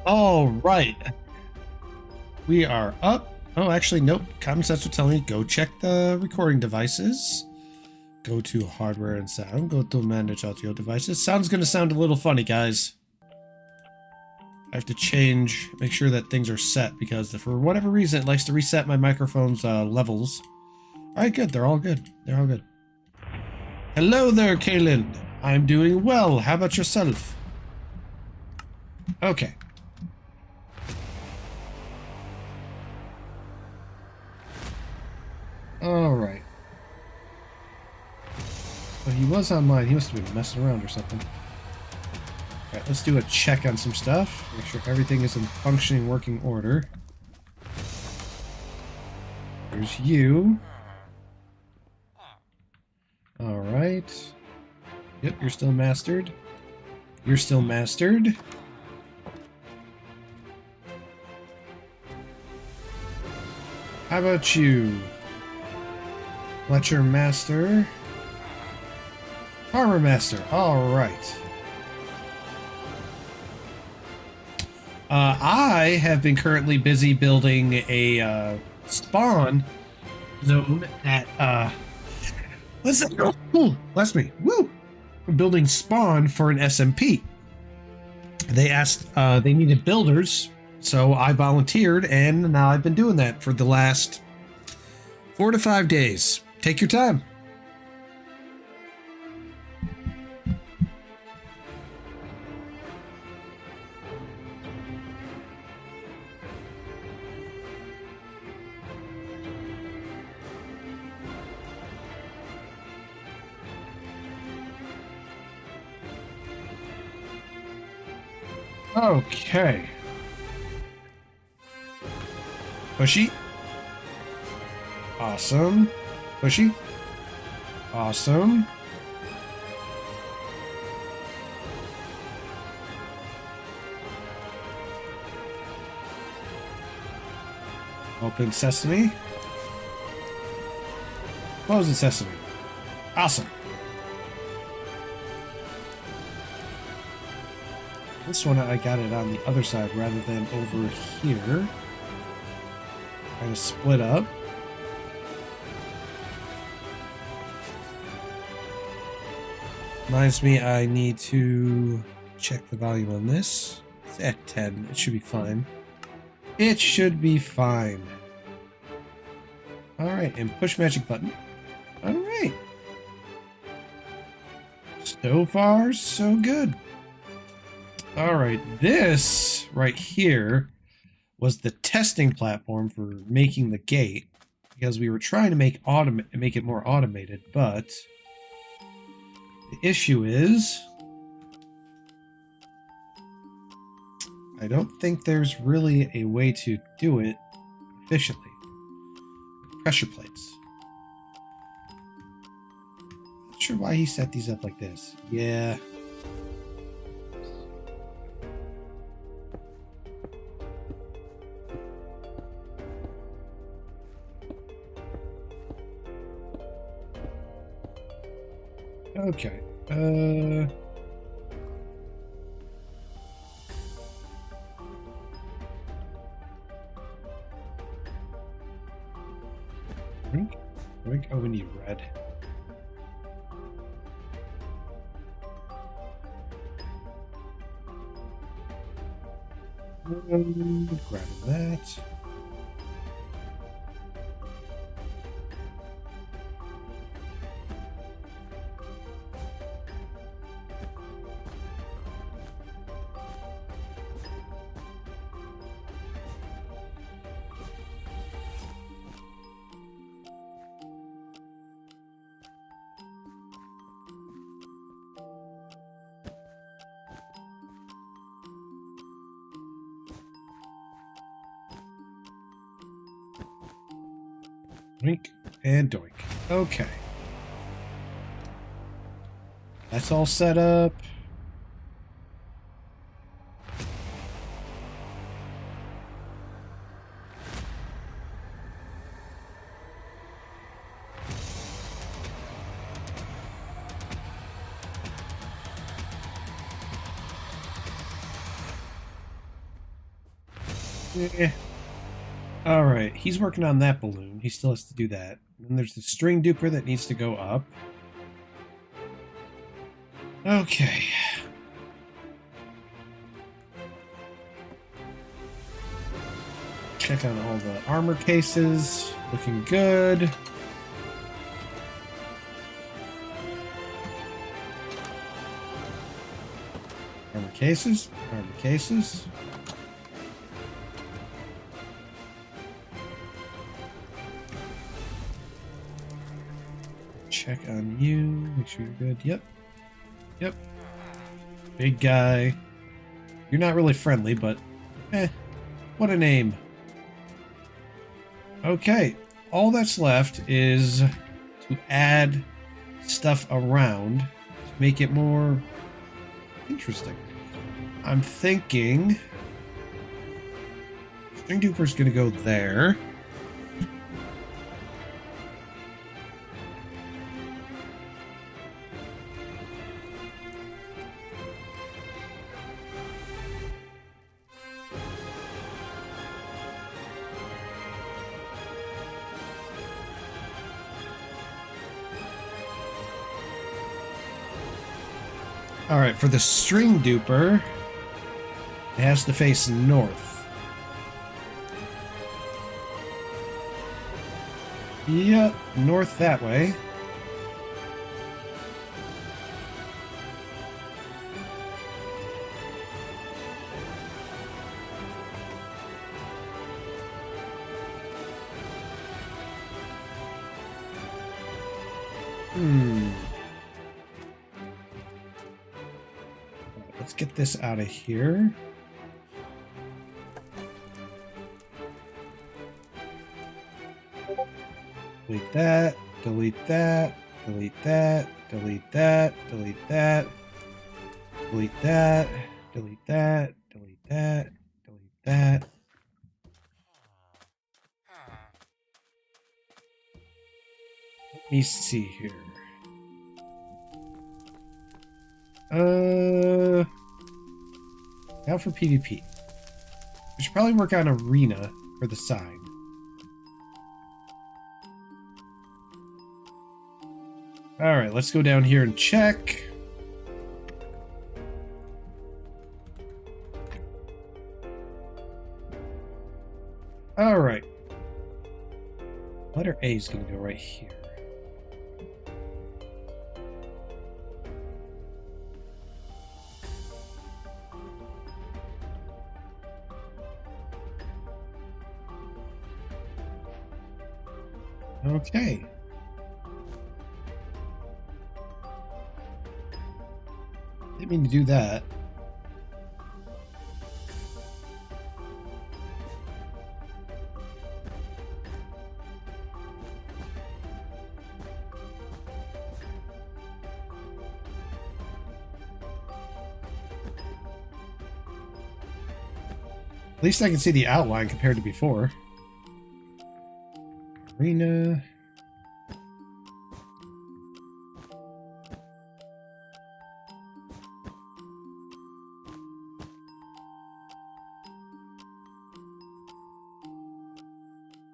All right. We are up. Oh, actually, nope. Common sense will tell me go check the recording devices. Go to hardware and sound. Go to manage audio devices. Sound's going to sound a little funny, guys. I have to make sure that things are set because for whatever reason, it likes to reset my microphone's levels. All right, good. They're all good. They're all good. Hello there, Kaylin. I'm doing well. How about yourself? Okay. Alright. Well, he was online. He must have been messing around or something. Alright, let's do a check on some stuff. Make sure everything is in functioning, working order. There's you. Alright. Yep, you're still mastered. You're still mastered. How about you? Fletcher Master. Armor Master. Alright. I have been currently busy building a spawn zone at listen. Oh, bless me. Woo! I'm building spawn for an SMP. They asked they needed builders, so I volunteered, and now I've been doing that for the last 4 to 5 days. Take your time. Okay. Pushy. Awesome. Pushy. Awesome. Open sesame. Close the sesame. Awesome. This one I got it on the other side rather than over here. Kind of split up. Reminds me I need to check the volume on this. It's at 10. It should be fine. It should be fine. Alright, and push magic button. Alright. So far, so good. Alright, this right here was the testing platform for making the gate. Because we were trying to make it more automated, but the issue is I don't think there's really a way to do it efficiently. Pressure plates. Not sure why he set these up like this. Yeah. Okay. Oh, we need red. Grab that. Doink and doink. Okay. That's all set up. Eh. Alright, he's working on that balloon. He still has to do that. And there's the string duper that needs to go up. Okay. Check on all the armor cases. Looking good. Armor cases. Armor cases. Check on you. Make sure you're good. Yep. Yep. Big guy. You're not really friendly, but what a name. Okay. All that's left is to add stuff around to make it more interesting. I'm thinking String Duper's gonna go there. Alright, for the String Duper, it has to face north. Yep, north that way. Let's get this out of here. Delete that, delete that, delete that, delete that, delete that, delete that, delete that, delete that, delete that. Let me see here. Now for PvP. We should probably work on Arena for the sign. Alright, let's go down here and check. Alright. Letter A is going to go right here. Okay. Didn't mean to do that. At least I can see the outline compared to before. Arena.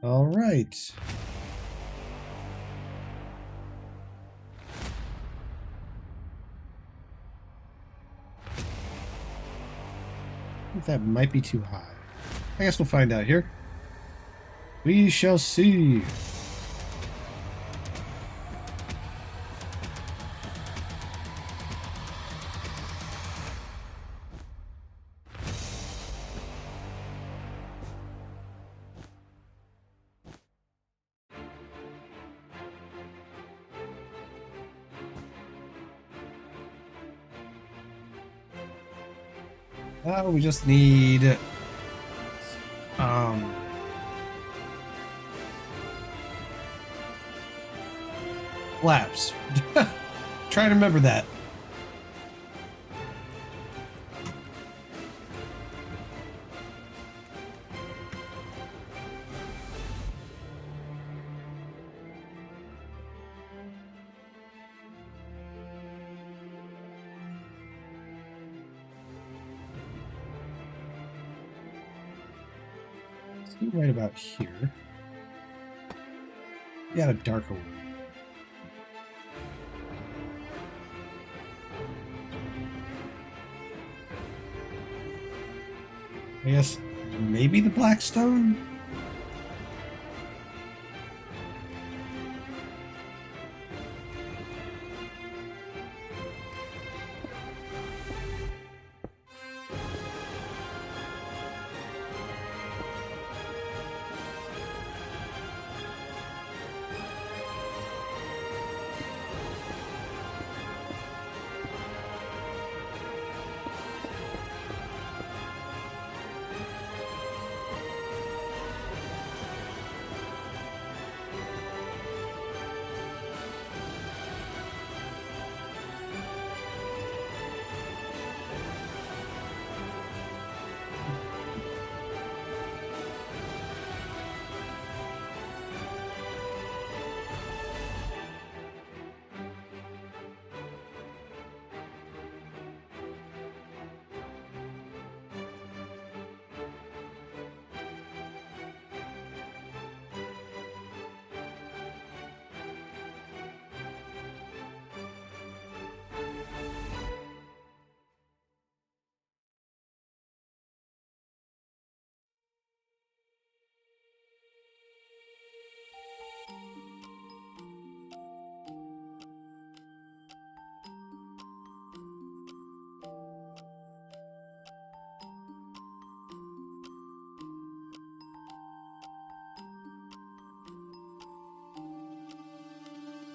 All right. I think that might be too high. I guess we'll find out here. We shall see. We just need flaps. Try to remember that. see right about here. We got a darker one. I guess maybe the black stone?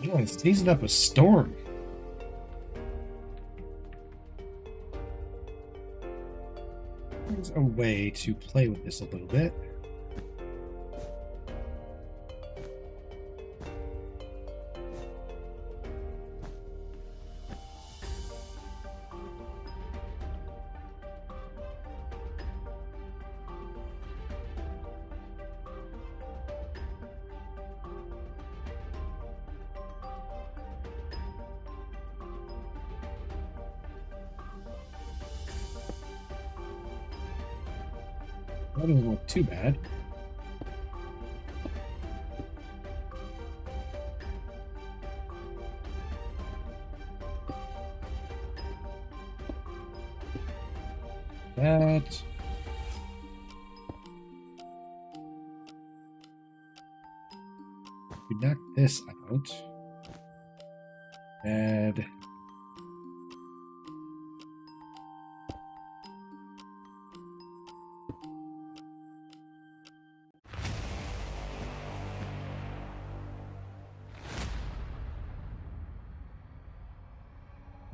Yeah, it's teasing up a storm. There's a way to play with this a little bit. That doesn't look too bad. That. We knock this out. And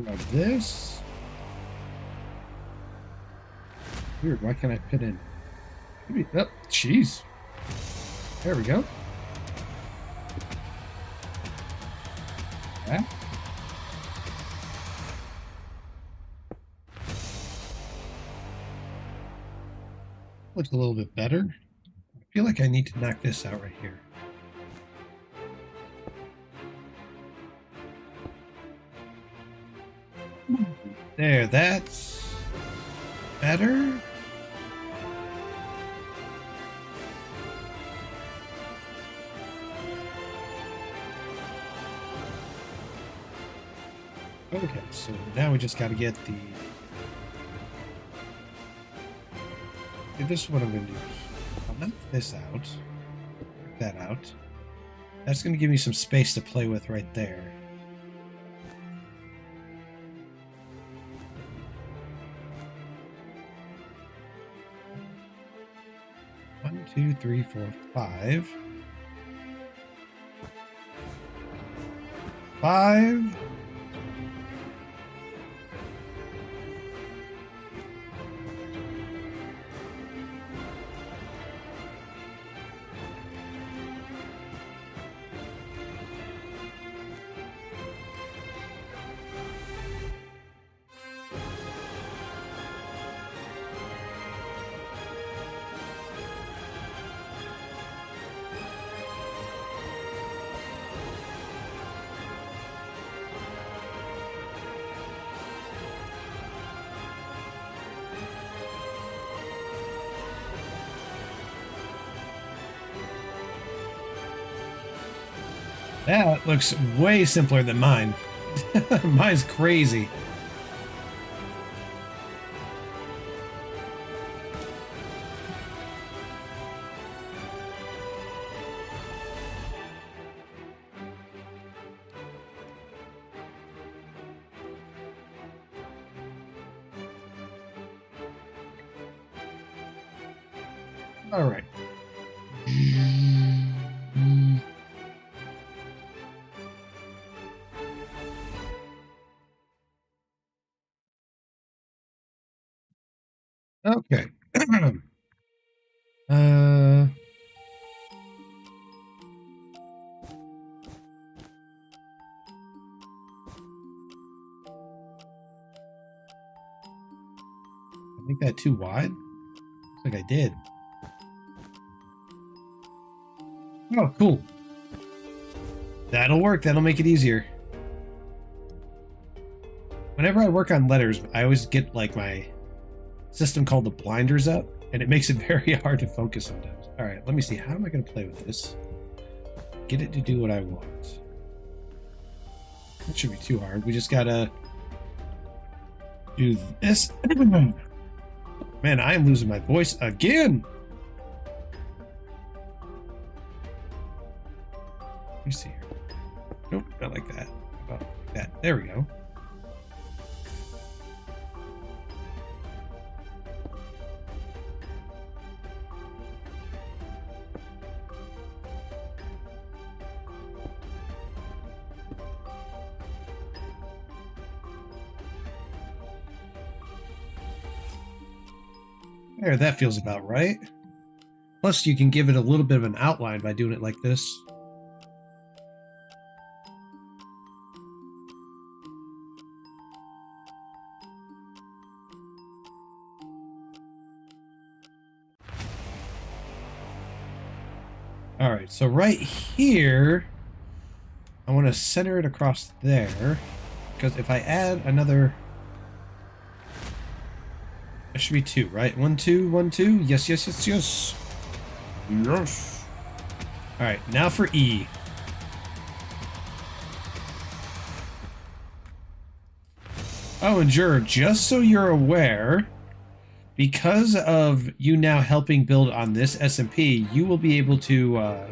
grab this. Weird, why can't I fit in? Maybe, oh, jeez. There we go. Yeah. Looks a little bit better. I feel like I need to knock this out right here. There, that's better. Okay, so now we just got to get the... Okay, this is what I'm going to do. I'll knock this out. Knock that out. That's going to give me some space to play with right there. One, two, three, four, five. 5. That looks way simpler than mine. Mine's crazy. All right. Okay. uh, I think that too wide. Looks like I did. Oh, cool. That'll work. That'll make it easier. Whenever I work on letters, I always get like my system called the blinders up, and it makes it very hard to focus sometimes. All right, let me see. How am I going to play with this? Get it to do what I want. It shouldn't be too hard. We just gotta do this. Man, I am losing my voice again. Let me see here. Nope, not like that. How about like that? There we go. There, that feels about right. Plus, you can give it a little bit of an outline by doing it like this. All right, so right here, I want to center it across there, because if I add another, it should be 2, right? 1, 2, 1, 2. Yes, yes, yes, yes. Yes. All right, now for E. Oh, and Jur, just so you're aware, because of you now helping build on this SMP, you will be able to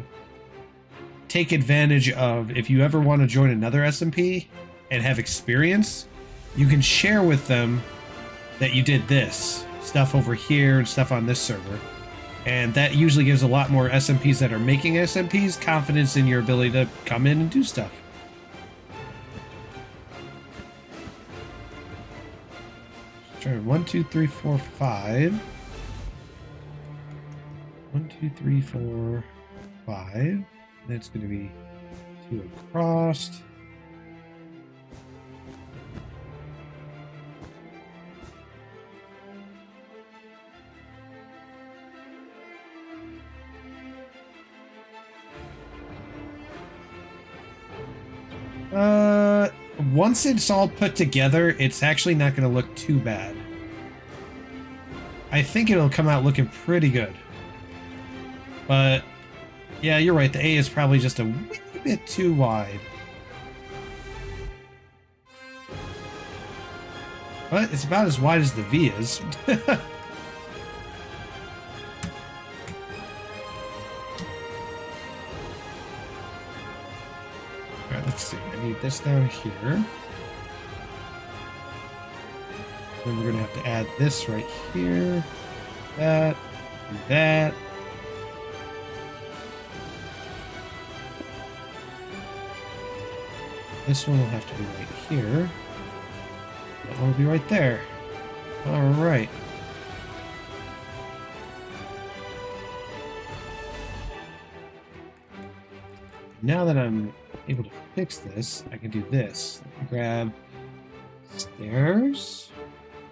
take advantage of, if you ever want to join another SMP and have experience, you can share with them that you did this stuff over here and stuff on this server. And that usually gives a lot more SMPs that are making SMPs confidence in your ability to come in and do stuff. Try 1, 2, 3, 4, 5. 1, 2, 3, 4, 5. That's going to be 2 across. Once it's all put together, it's actually not going to look too bad. I think it'll come out looking pretty good. But, yeah, you're right. The A is probably just a wee bit too wide. But it's about as wide as the V is. Alright, let's see. I need this down here. Then we're going to have to add this right here. That. And that. This one will have to be right here. That one will be right there. Alright. Now that I'm able to fix this, I can do this. Let me grab stairs,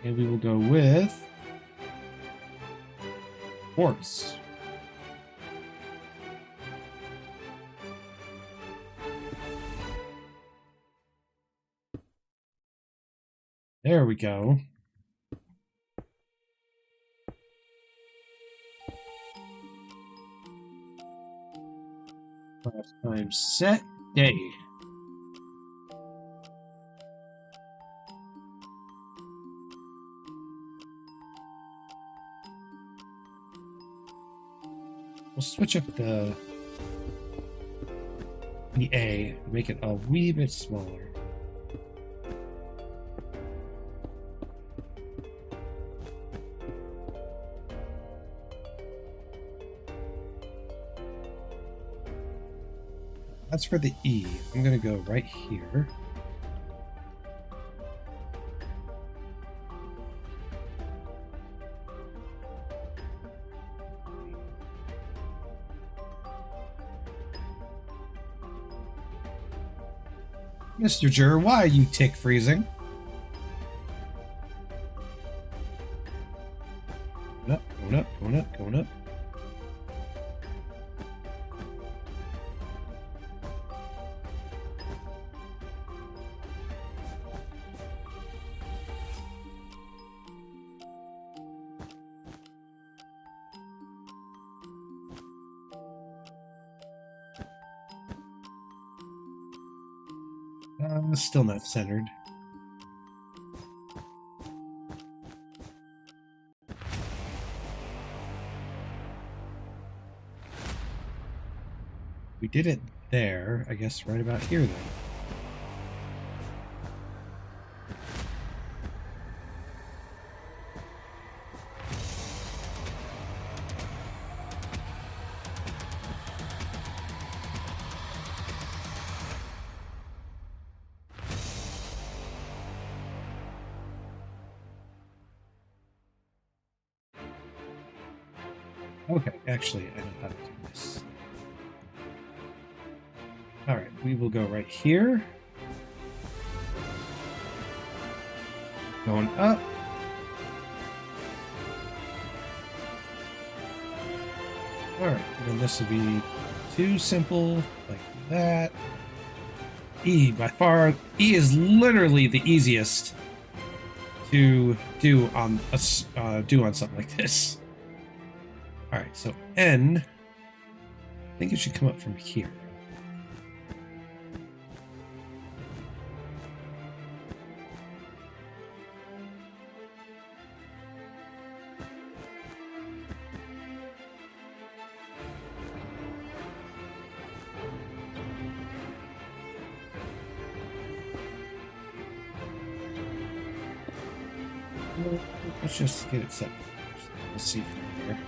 and we will go with quartz. There we go. 5 times set. Yay. We'll switch up the A, make it a wee bit smaller. That's for the E. I'm going to go right here. Mr. Jur, why are you tick freezing? Going up, going up, going up, going up. Still not centered. We did it there, I guess right about here then. Okay, actually, I know how to do this. Alright, we will go right here. Going up. Alright, and this will be too simple, like that. E, by far, E is literally the easiest to do on something like this. Alright, so N, I think it should come up from here. Let's just get it set. Let's see from here.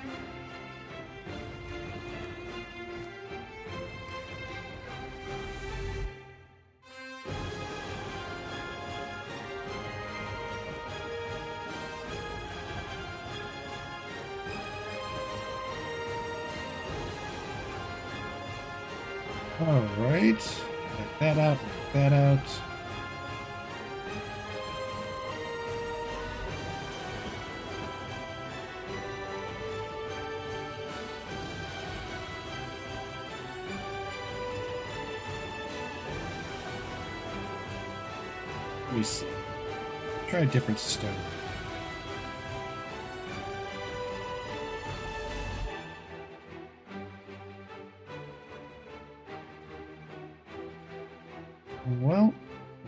All right, knock that out, knock that out. Let me see. Try a different stone. Well,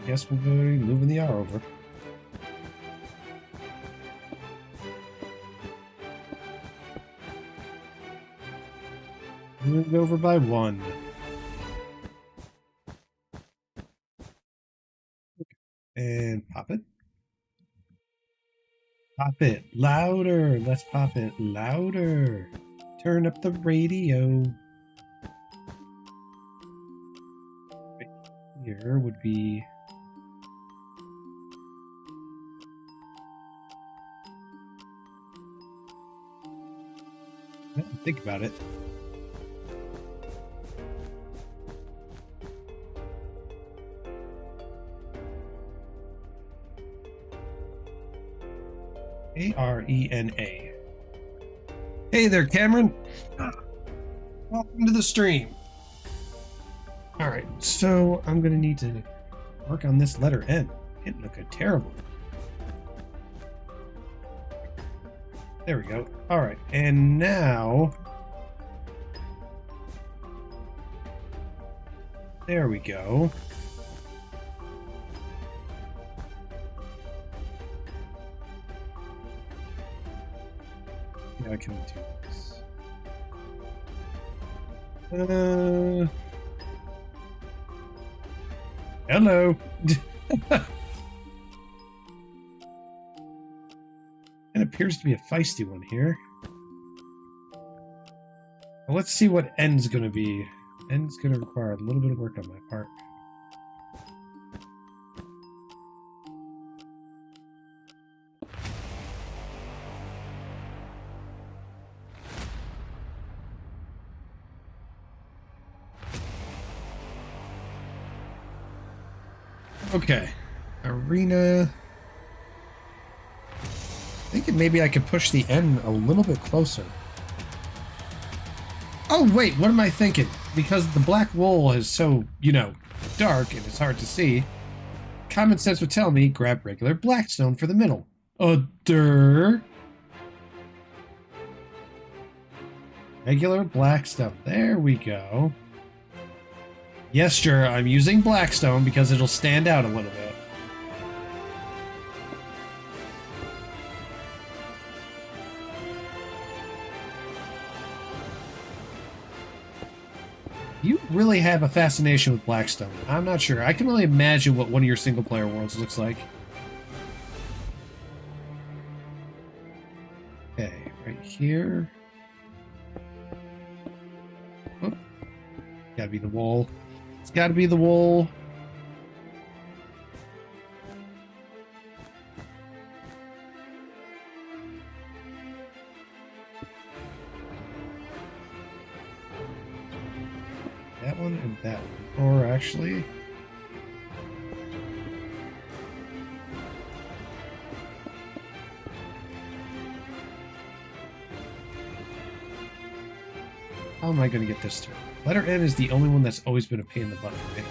I guess we'll be moving the R over. Move it over by 1. And pop it. Pop it louder. Let's pop it louder. Turn up the radio. Right here would be... Think about it. A-R-E-N-A. Hey there, Cameron. Welcome to the stream. Alright, so I'm going to need to work on this letter N. It looked terrible. There we go. Alright, and now... There we go. Now I can do this. Hello. It appears to be a feisty one here. Well, let's see what N's going to be. N's going to require a little bit of work on my part. Okay. Arena. Thinking maybe I could push the N a little bit closer. Oh, wait, what am I thinking? Because the black wool is so, you know, dark and it's hard to see. Common sense would tell me, grab regular black stone for the middle. Regular black stone. There we go. Yes, sure, I'm using black stone because it'll stand out a little bit. You really have a fascination with Blackstone. I'm not sure. I can only imagine what one of your single-player worlds looks like. Okay, right here. Oh, gotta be the wall. It's gotta be the wall. That one and that one. Or actually... how am I going to get this through? Letter N is the only one that's always been a pain in the butt for me.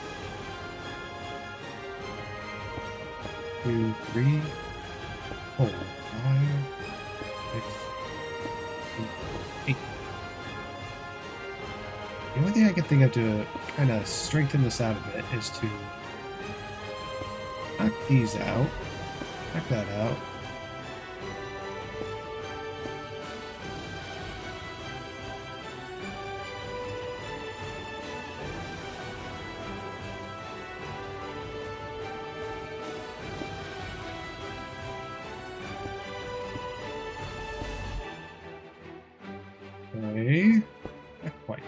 2, 3, 4, 5, 6, 8. The only thing I can think of to kind of strengthen this out a bit is to knock these out, knock that out. Okay, not quite.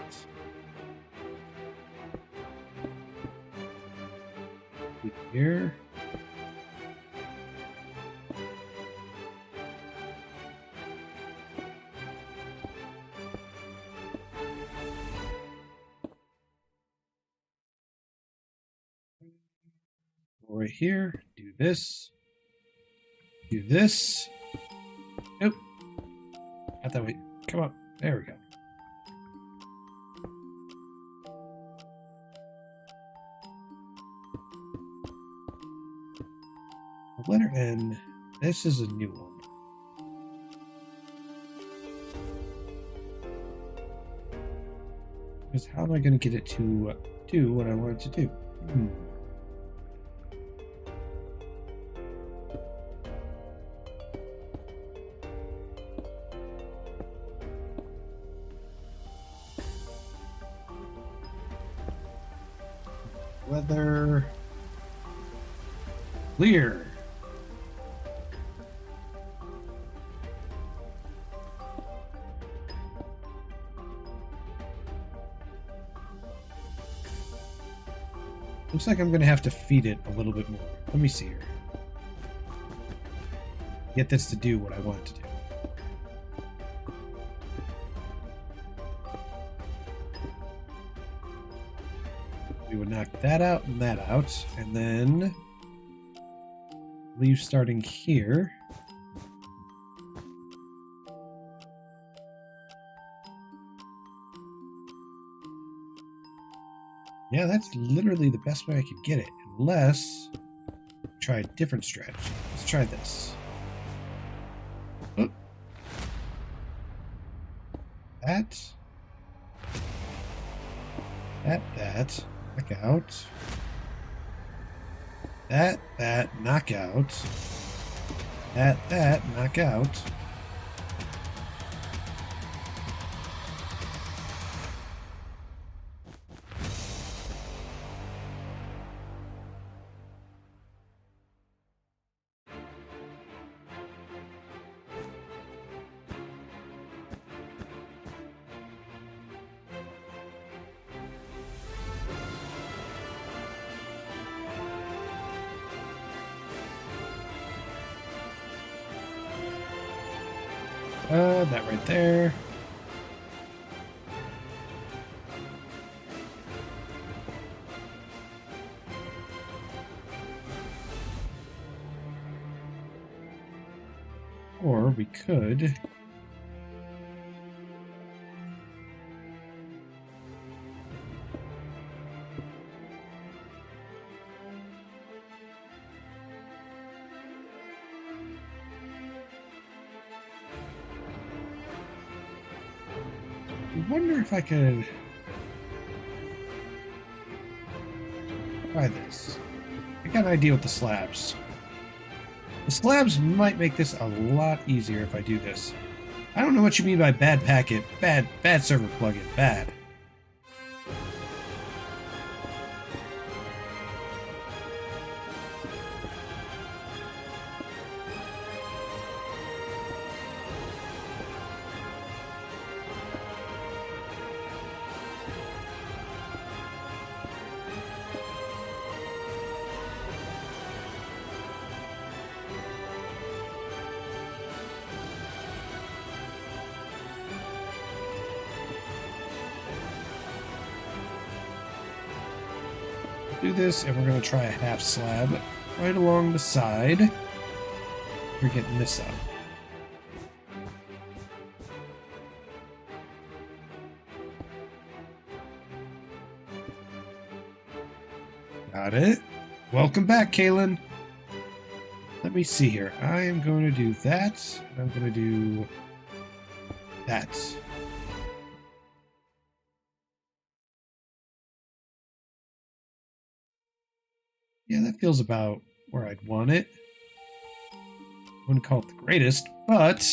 Here. Right here, do this. Do this. Nope. Not that way. Come on. There we go. Letter N. This is a new one. Because how am I going to get it to do what I want it to do? Weather. Clear. Looks like I'm going to have to feed it a little bit more. Let me see here. Get this to do what I want it to do. We would knock that out and that out, and then leave starting here. Yeah, that's literally the best way I could get it, unless try a different strategy. Let's try this. Oh. That. Knockout. That, knockout. That, knockout. That right there. Or we could... I wonder if I could try this. I got an idea with the slabs. The slabs might make this a lot easier if I do this. I don't know what you mean by bad packet. Bad server plugin. Bad. Do this, and we're going to try a half slab right along the side. We're getting this up. Got it. Welcome back, Kaylin. Let me see here. I am going to do that. I'm going to do that. Yeah, that feels about where I'd want it. Wouldn't call it the greatest, but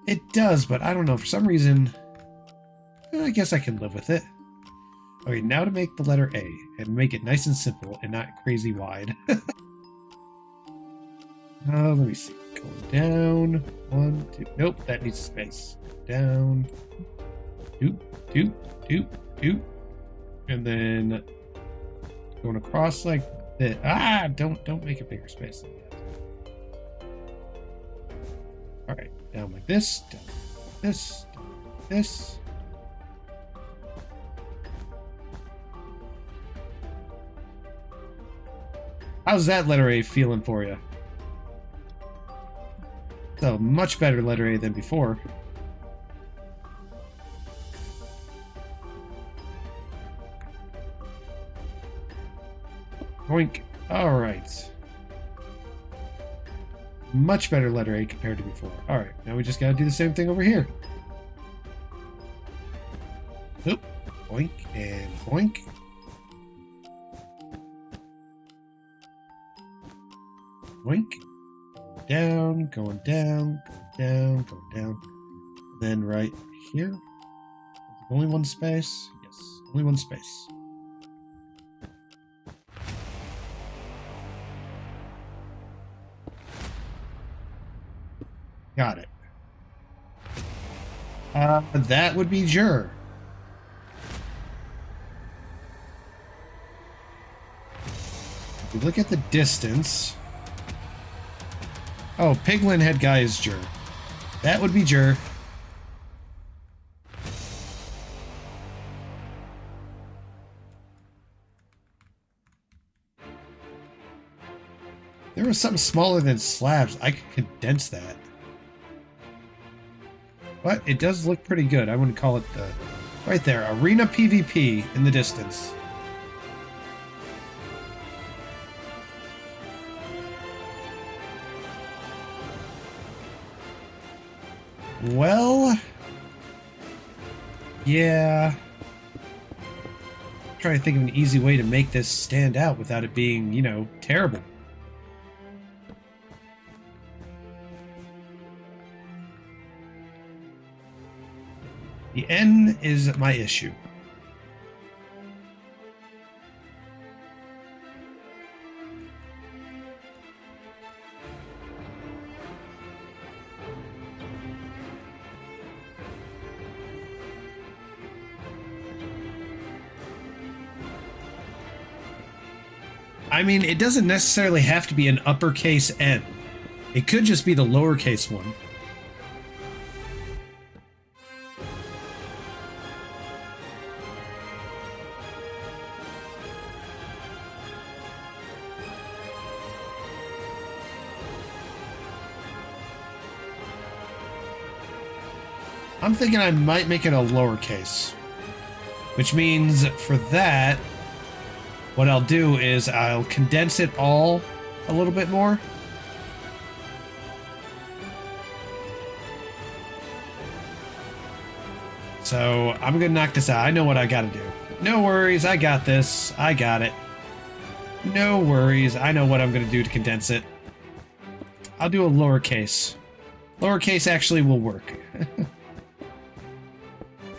it does, but I don't know. For some reason, I guess I can live with it. Okay, now to make the letter A and make it nice and simple and not crazy wide. Let me see. Going down. 1, 2. Nope, that needs a space. Down. 2, 2, 2, 2. And then going across like this. Ah, don't make a bigger space than that. All right, down like this, down like this, down like this. How's that letter A feeling for you? So much better letter A than before. Boink. All right. Much better letter A compared to before. All right, now we just got to do the same thing over here. Oop. Boink and boink. Boink. Down, going down, going down, going down. Then right here. Only one space? Yes, only one space. Got it. That would be Jur. If we look at the distance... Oh, Piglin head guy is Jur. That would be Jur. There was something smaller than slabs. I could condense that. But it does look pretty good. I wouldn't call it the... Right there, Arena PvP in the distance. Well... Yeah... trying to think of an easy way to make this stand out without it being, you know, terrible. The N is my issue. I mean, it doesn't necessarily have to be an uppercase N. It could just be the lowercase one. I'm thinking I might make it a lowercase, which means for that, what I'll do is I'll condense it all a little bit more. So I'm gonna knock this out. I know what I gotta do. No worries, I got this. I got it. No worries, I know what I'm gonna do to condense it. I'll do a lowercase. Lowercase actually will work.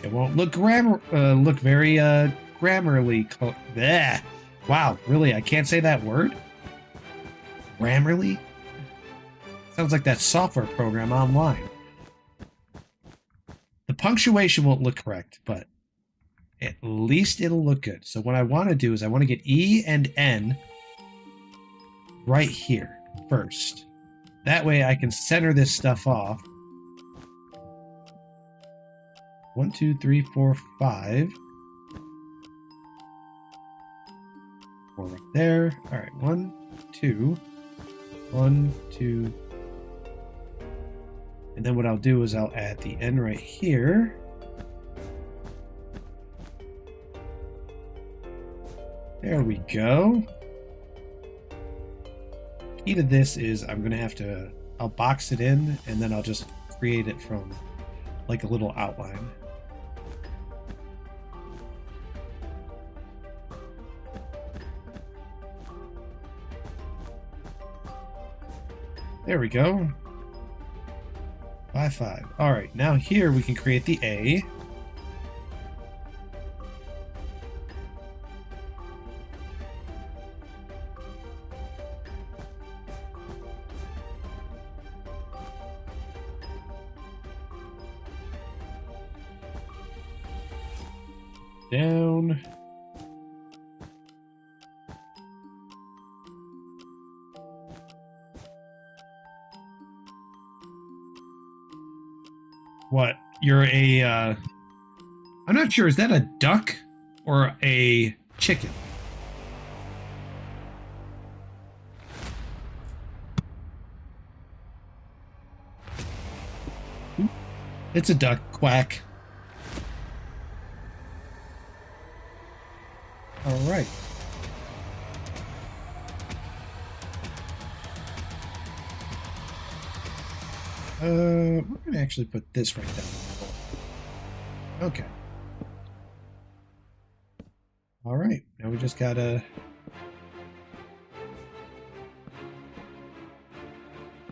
It won't look very grammarly. Bleh. Wow, really? I can't say that word? Grammarly? Sounds like that software program online. The punctuation won't look correct, but at least it'll look good. So what I want to do is I want to get E and N right here first. That way I can center this stuff off. 1, 2, 3, 4, 5. 4 right there. All right, 1, 2, 1, 2. And then what I'll do is I'll add the N right here. There we go. Key to this is I'm gonna have to, I'll box it in and then I'll just create it from like a little outline. There we go. 5, 5. All right, now here we can create the A. Down. What? You're a, I'm not sure, is that a duck or a chicken? It's a duck, quack. All right. We're gonna actually put this right down the middle. Okay. All right. Now we just gotta.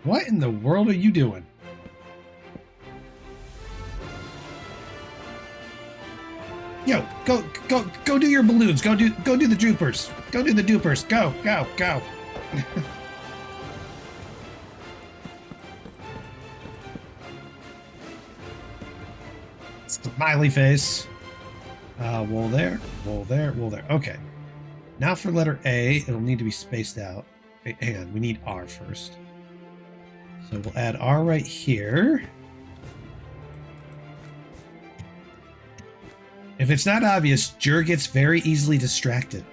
What in the world are you doing? Yo, go do your balloons. Go do the dupers. Go do the dupers. Go. Smiley face. Wool there, wool there, wool there. Okay. Now for letter A, it'll need to be spaced out. Wait, hang on, we need R first. So we'll add R right here. If it's not obvious, Jur gets very easily distracted.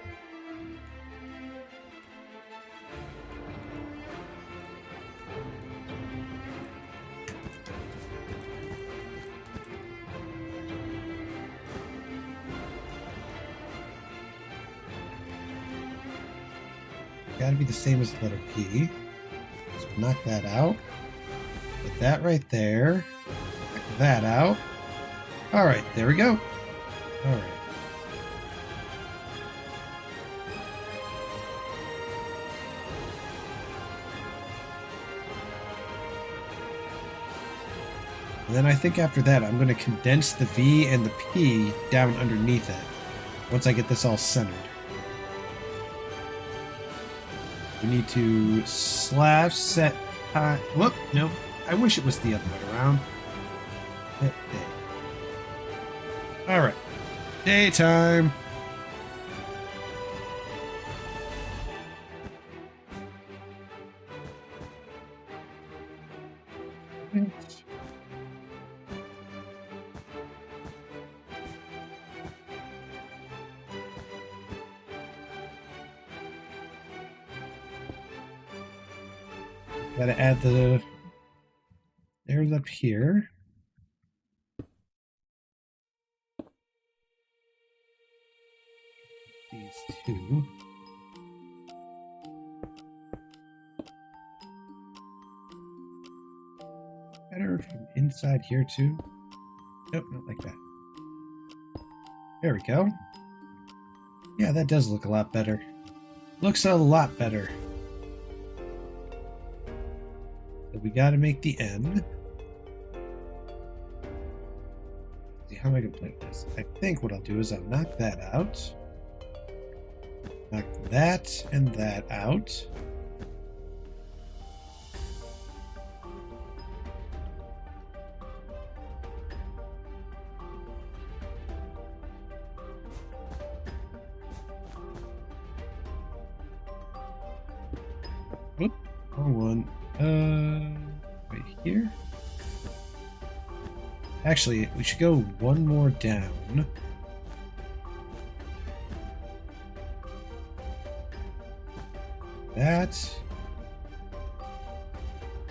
Gotta be the same as the letter P. So knock that out. Put that right there. Knock that out. Alright, there we go. Alright. And then I think after that, I'm going to condense the V and the P down underneath it once I get this all centered. We need to slash set time. Whoop, nope. I wish it was the other way around. Alright. Daytime. Gotta add the stairs up here. These two. Better from inside here too. Nope, not like that. There we go. Yeah, that does look a lot better. Looks a lot better. So we gotta make the N. See, how am I gonna play with this? I think what I'll do is I'll knock that out. Knock that and that out. Whoop, wrong one. Right here. Actually, we should go one more down. That.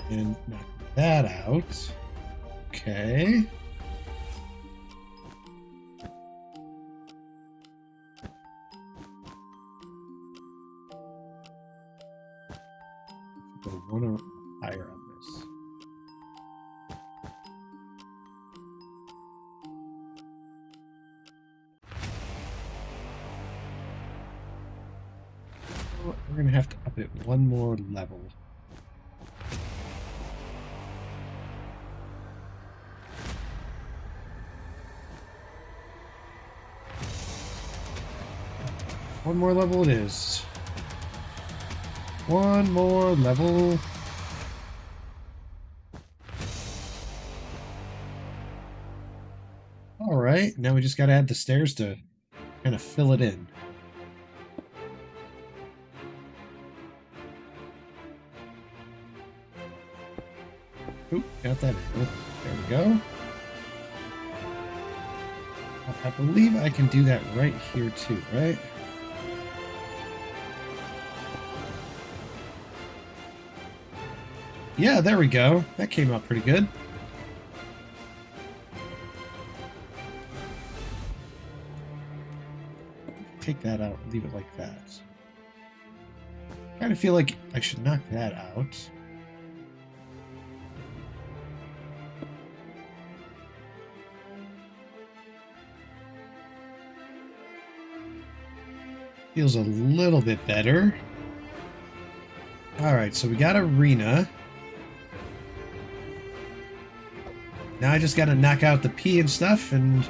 And knock that out. Okay. Go one higher on this. We're gonna have to up it one more level. One more level it is. One more level. Alright, now we just gotta add the stairs to kind of fill it in. Oop, got that in. There we go. I believe I can do that right here too, right? Yeah, there we go. That came out pretty good. Take that out, leave it like that. Kind of feel like I should knock that out. Feels a little bit better. Alright, so we got arena. Now I just gotta knock out the P and stuff and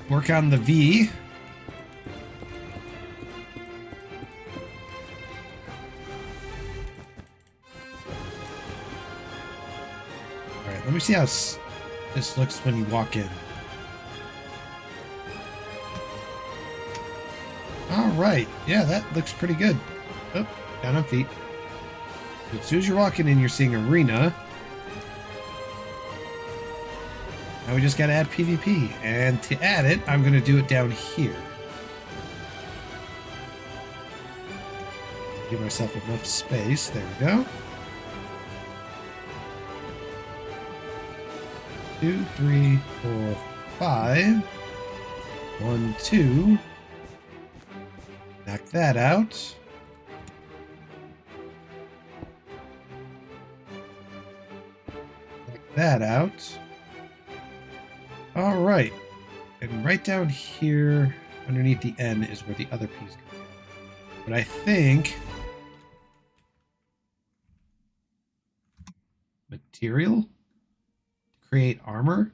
work on the V. Alright, let me see how this looks when you walk in. Alright, yeah, that looks pretty good. Oh, down on feet. So as soon as you're walking in, you're seeing arena. Now we just gotta add PvP, and to add it, I'm gonna do it down here. Give myself enough space. There we go. 2, 3, 4, 5. 1, 2. Knock that out. Knock that out. All right, and right down here underneath the N is where the other piece goes. But I think Material? To create armor?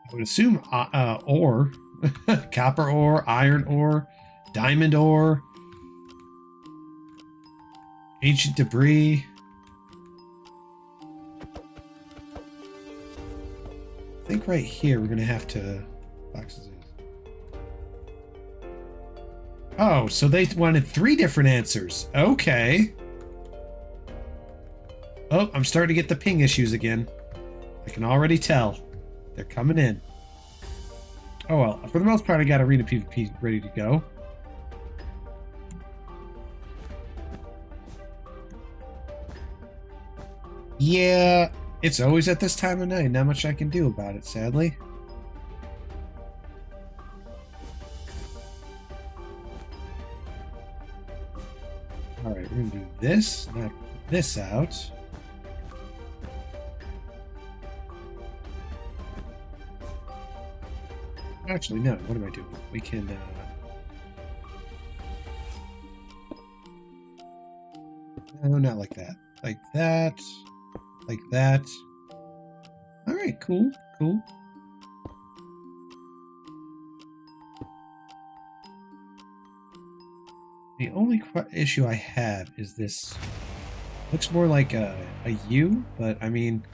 I would assume ore. Copper ore, iron ore, diamond ore, ancient debris. I think right here we're going to have to... Boxes. Oh, so they wanted 3 different answers. Okay. Oh, I'm starting to get the ping issues again. I can already tell. They're coming in. Oh well, for the most part I got Arena PvP ready to go. Yeah, it's always at this time of night. Not much I can do about it, sadly. Alright, we're gonna do this, knock this out. Actually, no, what am I doing? We can, no, not like that. Like that. Like that. Alright, cool, cool. The only issue I have is this looks more like a U, but I mean,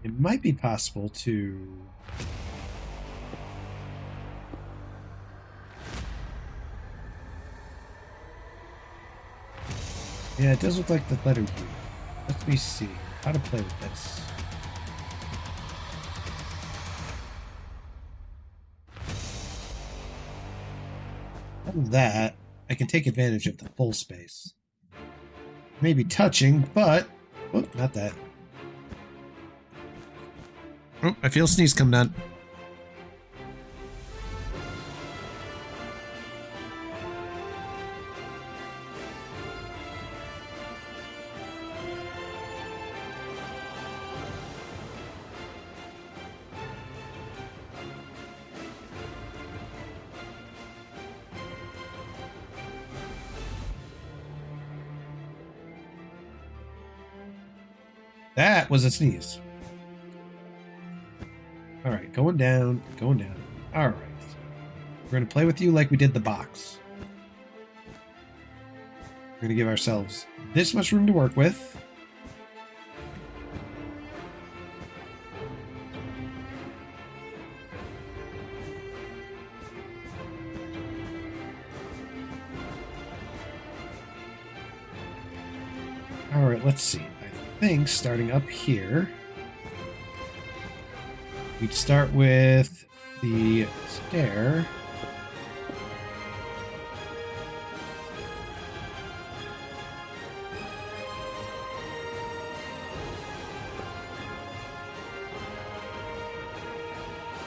it might be possible to... Yeah, it does look like the letter U. Let me see how to play with this. Other than that, I can take advantage of the full space. Maybe touching, but... Oh, not that. Oh, I feel a sneeze coming on. That was a sneeze. Alright, going down, going down. Alright. We're going to play with you like we did the box. We're going to give ourselves this much room to work with. Alright, let's see. I think starting up here, we'd start with the stair.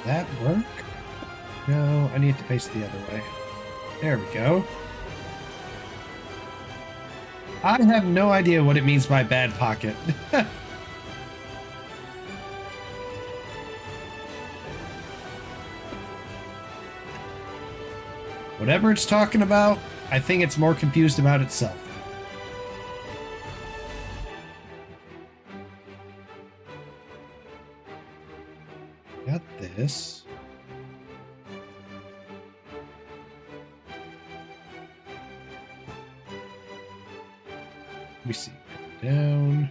That work? No, I need to face the other way. There we go. I have no idea what it means by bad pocket. Whatever it's talking about, I think it's more confused about itself. Got this. Let me see. Down.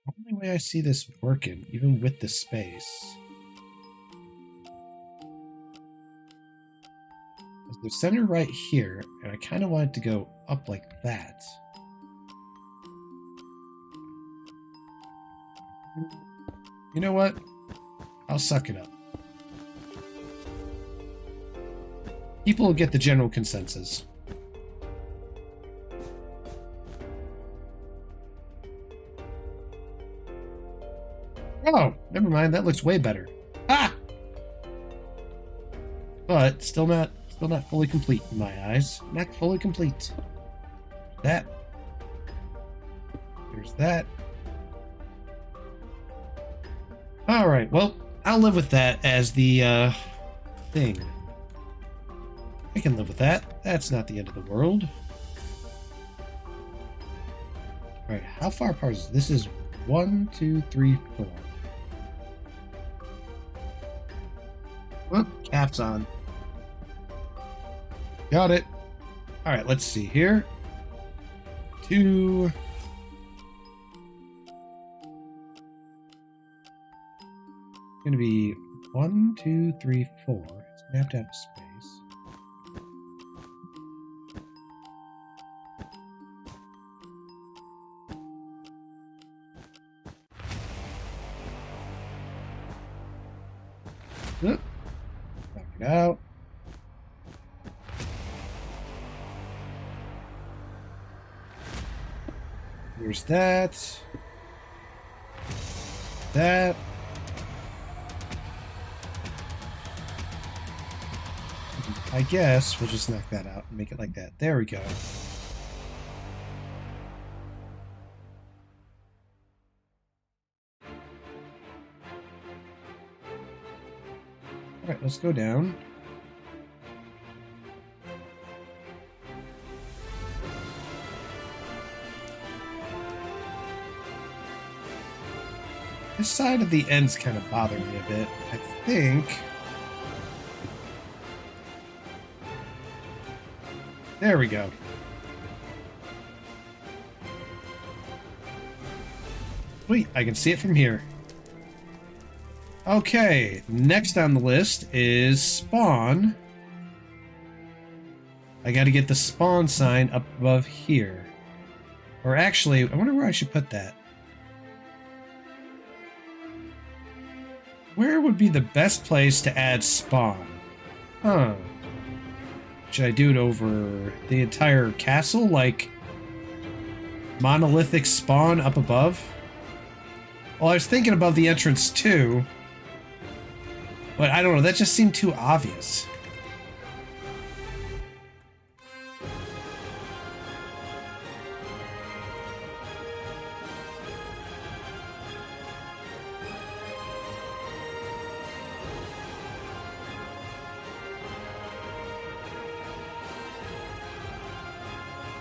The only way I see this working, even with the space, is the center right here, and I kind of want it to go up like that. You know what? I'll suck it up. People will get the general consensus. Oh, never mind. That looks way better. Ah! But still not fully complete in my eyes. Not fully complete. That. There's that. Alright, well, I'll live with that as the, thing. I can live with that. That's not the end of the world. Alright, how far apart is this? This is 1, 2, 3, 4. Well, cap's on. Got it. Alright, let's see here. 2... Gonna be 1, 2, 3, 4. It's gonna have to have space. Back it out. Here's that. That. I guess we'll just knock that out and make it like that. There we go. Alright, let's go down. This side of the end's kind of bothering me a bit. I think... There we go. Sweet, I can see it from here. Okay, next on the list is spawn. I gotta get the spawn sign up above here. Or actually, I wonder where I should put that. Where would be the best place to add spawn? Huh. Should I do it over the entire castle? Like, monolithic spawn up above? Well, I was thinking above the entrance too. But I don't know, that just seemed too obvious.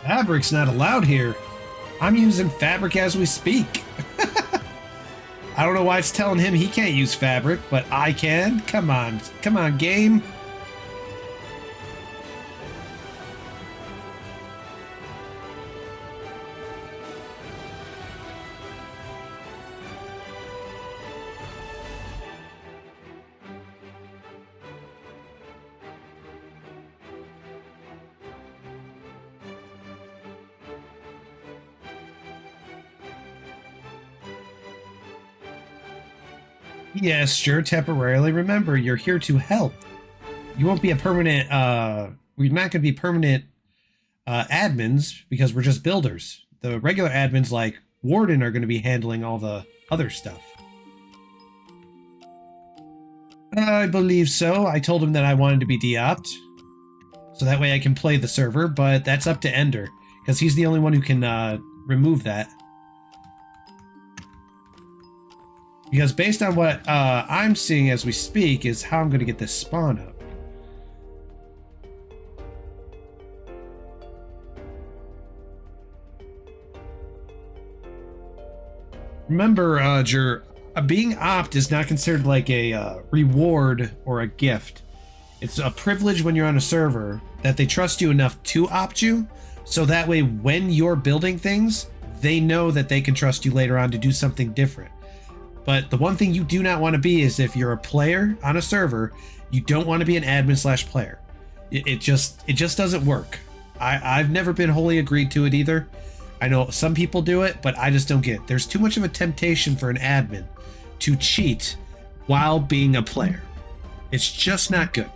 Fabric's not allowed here. I'm using fabric as we speak. I don't know why it's telling him he can't use fabric, but I can. Come on. Come on, game. Yes, sure, temporarily. Remember, you're here to help. You won't be a permanent, we're not going to be permanent admins because we're just builders. The regular admins like Warden are going to be handling all the other stuff. I believe so. I told him that I wanted to be de-opt, so that way I can play the server, but that's up to Ender, because he's the only one who can remove that. Because based on what I'm seeing as we speak is how I'm going to get this spawn up. Remember, being opt is not considered like a reward or a gift. It's a privilege when you're on a server that they trust you enough to opt you, so that way when you're building things, they know that they can trust you later on to do something different. But the one thing you do not want to be is if you're a player on a server, you don't want to be an admin / player. It just doesn't work. I've never been wholly agreed to it either. I know some people do it, but I just don't get it. There's too much of a temptation for an admin to cheat while being a player. It's just not good.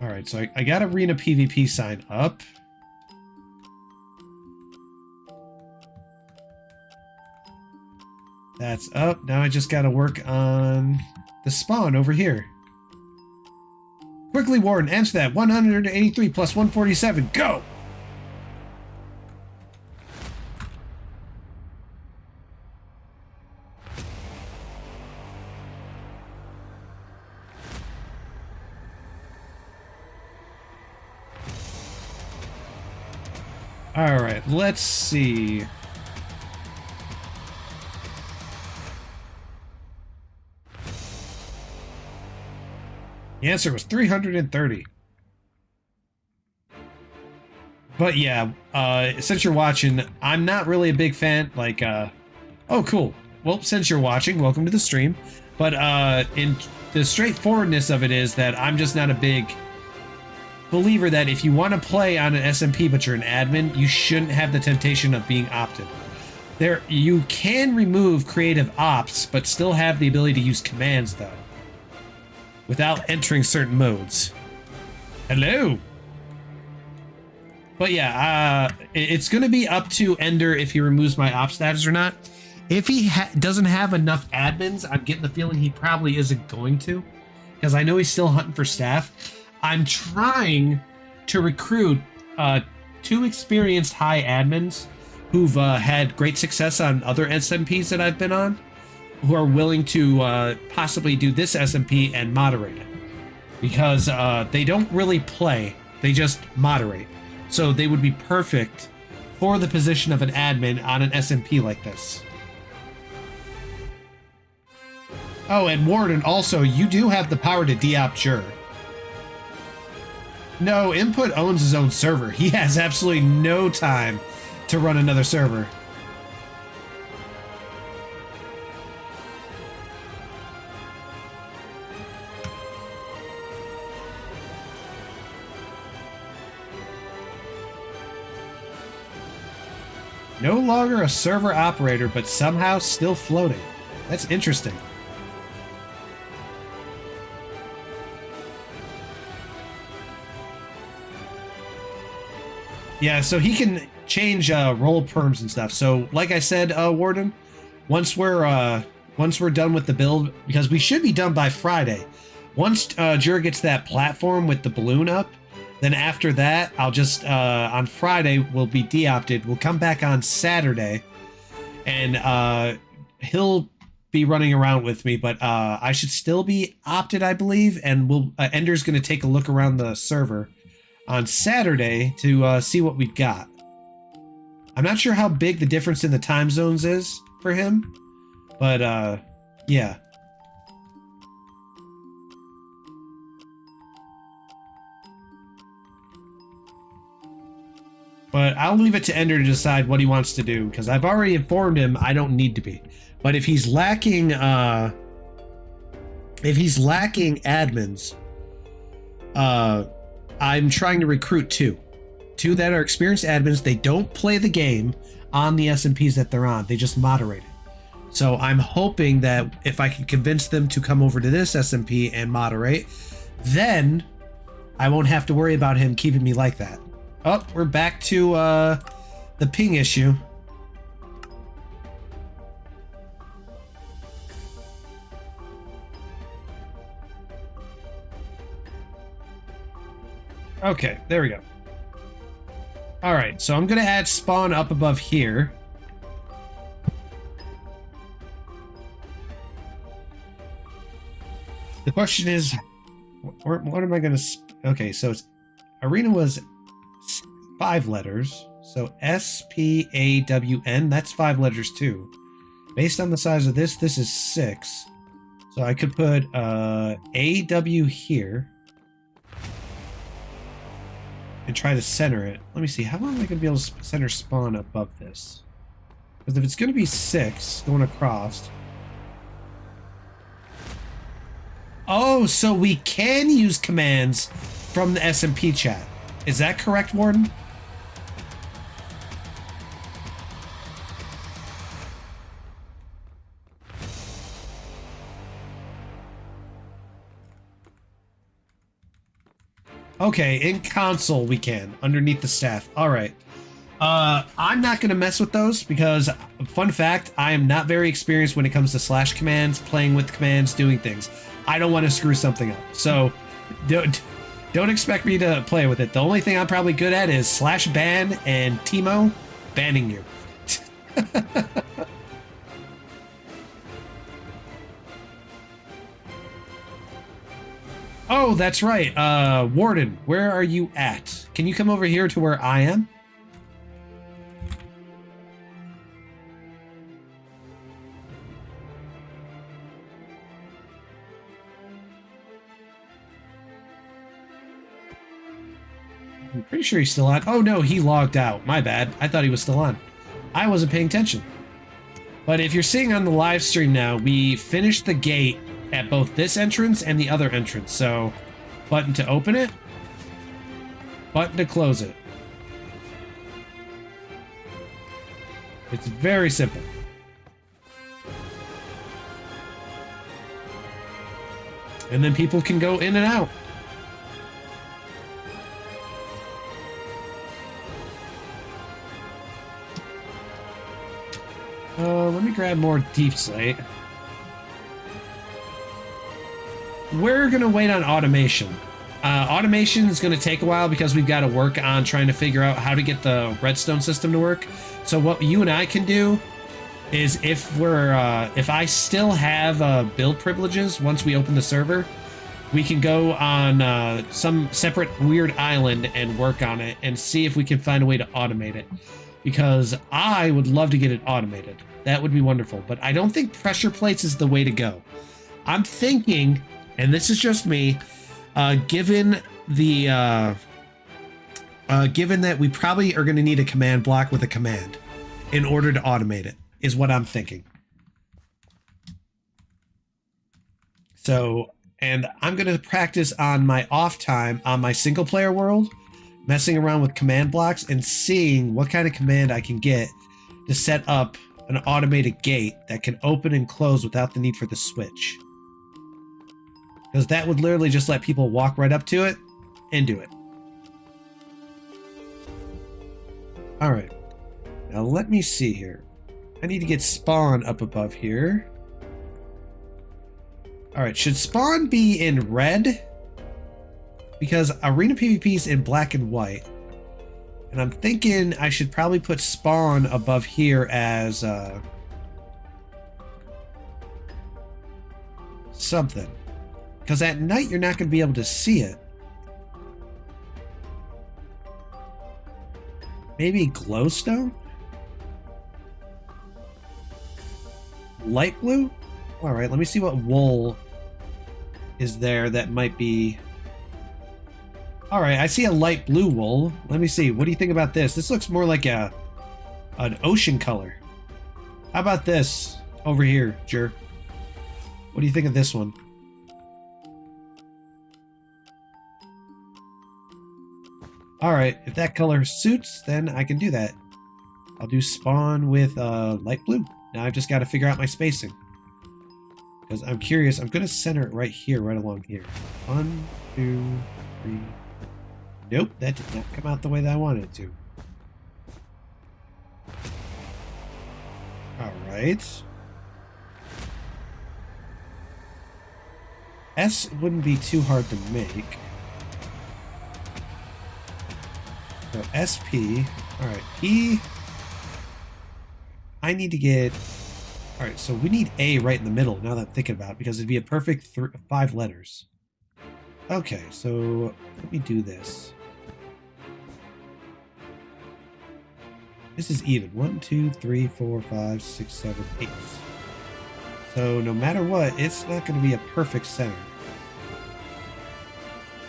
Alright, so I got Arena PvP sign up. That's up. Now I just gotta work on the spawn over here. Quickly, Warden, answer that. 183 plus 147. Go! All right, let's see. The answer was 330. But yeah, since you're watching, I'm not really a big fan. Like, oh, cool. Well, since you're watching, welcome to the stream. But in the straightforwardness of it is that I'm just not a big believer that if you want to play on an SMP but you're an admin, you shouldn't have the temptation of being opted. There, you can remove creative ops, but still have the ability to use commands though, without entering certain modes. Hello. But yeah, it's going to be up to Ender if he removes my op status or not. If he doesn't have enough admins, I'm getting the feeling he probably isn't going to, because I know he's still hunting for staff. I'm trying to recruit 2 experienced high admins who've had great success on other SMPs that I've been on, who are willing to possibly do this SMP and moderate it. Because they don't really play, they just moderate. So they would be perfect for the position of an admin on an SMP like this. Oh, and Warden, also, you do have the power to de-opt Jur. No, Input owns his own server. He has absolutely no time to run another server. No longer a server operator, but somehow still floating. That's interesting. Yeah, so he can change role perms and stuff. So, like I said, Warden, once we're done with the build, because we should be done by Friday. Once Jur gets that platform with the balloon up, then after that, I'll just on Friday we'll be de-opted. We'll come back on Saturday, and he'll be running around with me. But I should still be opted, I believe, and we'll Ender's going to take a look around the server on Saturday to see what we've got. I'm not sure how big the difference in the time zones is for him, but yeah. But I'll leave it to Ender to decide what he wants to do, because I've already informed him I don't need to be. But if he's lacking admins, I'm trying to recruit two that are experienced admins. They don't play the game on the SMPs that they're on. They just moderate it. So I'm hoping that if I can convince them to come over to this SMP and moderate, then I won't have to worry about him keeping me like that. Oh, we're back to the ping issue. Okay, there we go. All right, so I'm going to add spawn up above here. The question is, what am I going to... Okay, so it's, arena was 5 letters. So S-P-A-W-N, that's 5 letters too. Based on the size of this is 6. So I could put A-W here. And try to center it. Let me see, how am I going to be able to center spawn above this? Because if it's going to be 6 going across... Oh, so we can use commands from the SMP chat. Is that correct, Warden? Okay, in console we can, underneath the staff. All right. I'm not going to mess with those because, fun fact, I am not very experienced when it comes to slash commands, playing with commands, doing things. I don't want to screw something up. So don't expect me to play with it. The only thing I'm probably good at is slash ban and Timo banning you. Oh, that's right. Warden, where are you at? Can you come over here to where I am? I'm pretty sure he's still on. Oh no, he logged out. My bad. I thought he was still on. I wasn't paying attention. But if you're seeing on the live stream now, we finished the gate at both this entrance and the other entrance. So, button to open it, button to close it. It's very simple. And then people can go in and out. Let me grab more deep slate. We're going to wait on automation. Automation is going to take a while because we've got to work on trying to figure out how to get the redstone system to work. So what you and I can do is if I still have build privileges once we open the server, we can go on some separate weird island and work on it and see if we can find a way to automate it. Because I would love to get it automated. That would be wonderful. But I don't think pressure plates is the way to go. I'm thinking, and this is just me, given that we probably are going to need a command block with a command in order to automate it, is what I'm thinking. So, and I'm going to practice on my off time on my single player world, messing around with command blocks and seeing what kind of command I can get to set up an automated gate that can open and close without the need for the switch. Because that would literally just let people walk right up to it and do it. Alright. Now let me see here. I need to get spawn up above here. Alright, should spawn be in red? Because Arena PvP is in black and white. And I'm thinking I should probably put spawn above here as something. Because at night you're not going to be able to see it. Maybe glowstone? Light blue? Alright, let me see what wool is there that might be... Alright, I see a light blue wool. Let me see. What do you think about this? This looks more like an ocean color. How about this over here, Jer? What do you think of this one? Alright, if that color suits, then I can do that. I'll do spawn with light blue. Now I've just got to figure out my spacing. Because I'm curious. I'm going to center it right here, right along here. 1, 2, 3... Nope, that did not come out the way that I wanted it to. Alright. S wouldn't be too hard to make. So SP. Alright, E. I need to get... Alright, so we need A right in the middle, now that I'm thinking about it, because it'd be a perfect 5 letters. Okay, so let me do this. This is even. 1, 2, 3, 4, 5, 6, 7, 8. So no matter what, it's not going to be a perfect center.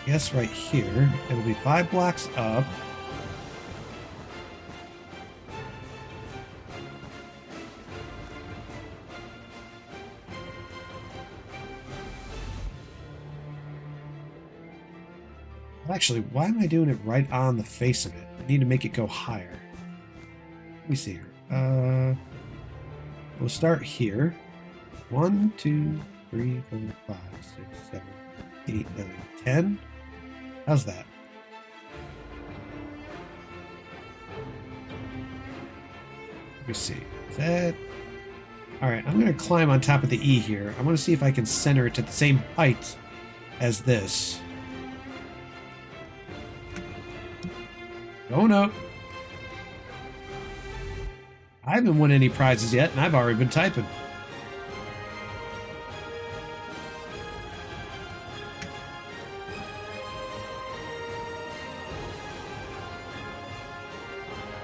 Yes, right here. It'll be 5 blocks up. Actually, why am I doing it right on the face of it? I need to make it go higher. Let me see here. We'll start here. 1, 2, 3, 4, 5, 6, 7, 8, 9, 10. How's that? Let me see. Is that... Alright, I'm going to climb on top of the E here. I want to see if I can center it to the same height as this. Going up. I haven't won any prizes yet, and I've already been typing.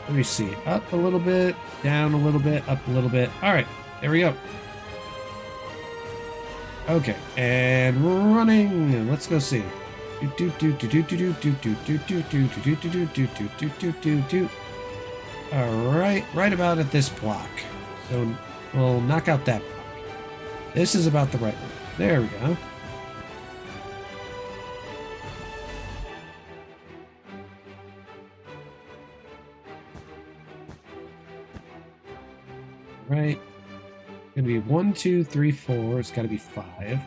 Let me see. Up a little bit, down a little bit, up a little bit. All right, there we go. Okay, and running. Let's go see. Alright, right about at this block. So we'll knock out that block. This is about the right one. There we go. Right. Gonna be 1, 2, 3, 4. It's gotta be 5.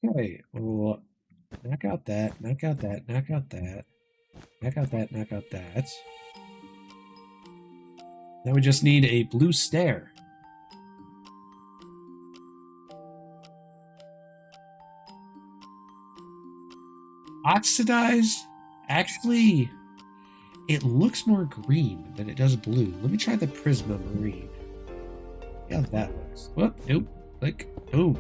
Okay, well, knock out that, knock out that, knock out that, knock out that, knock out that. Now we just need a blue stair. Oxidized? Actually, it looks more green than it does blue. Let me try the Prisma Marine. See how that looks. Whoop, nope. Click. Oh.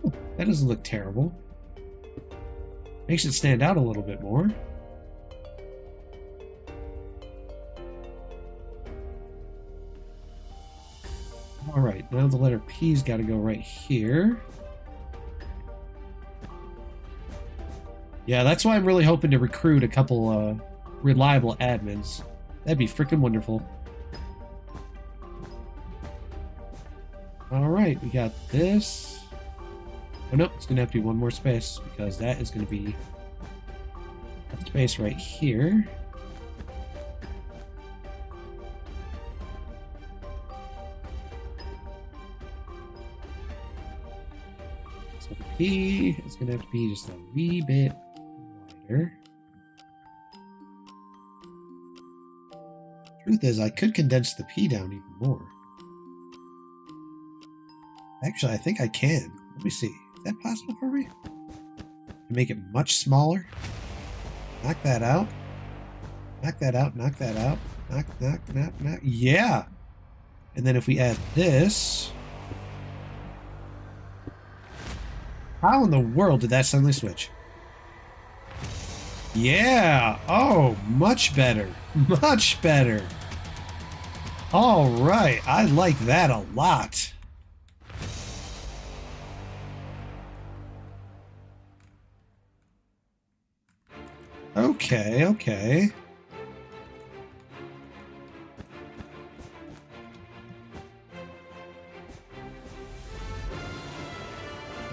Oh, that doesn't look terrible. Makes it stand out a little bit more. Alright, now the letter P's got to go right here. Yeah, that's why I'm really hoping to recruit a couple reliable admins. That'd be freaking wonderful. Alright, we got this. Oh no, it's going to have to be one more space because that is going to be a space right here. So the P is going to have to be just a wee bit wider. Truth is, I could condense the P down even more. Actually, I think I can. Let me see. Is that possible for me? To make it much smaller? Knock that out. Knock that out. Knock that out. Knock, knock, knock, knock. Yeah! And then if we add this... How in the world did that suddenly switch? Yeah! Oh, much better. Much better. Alright, I like that a lot. Okay, okay.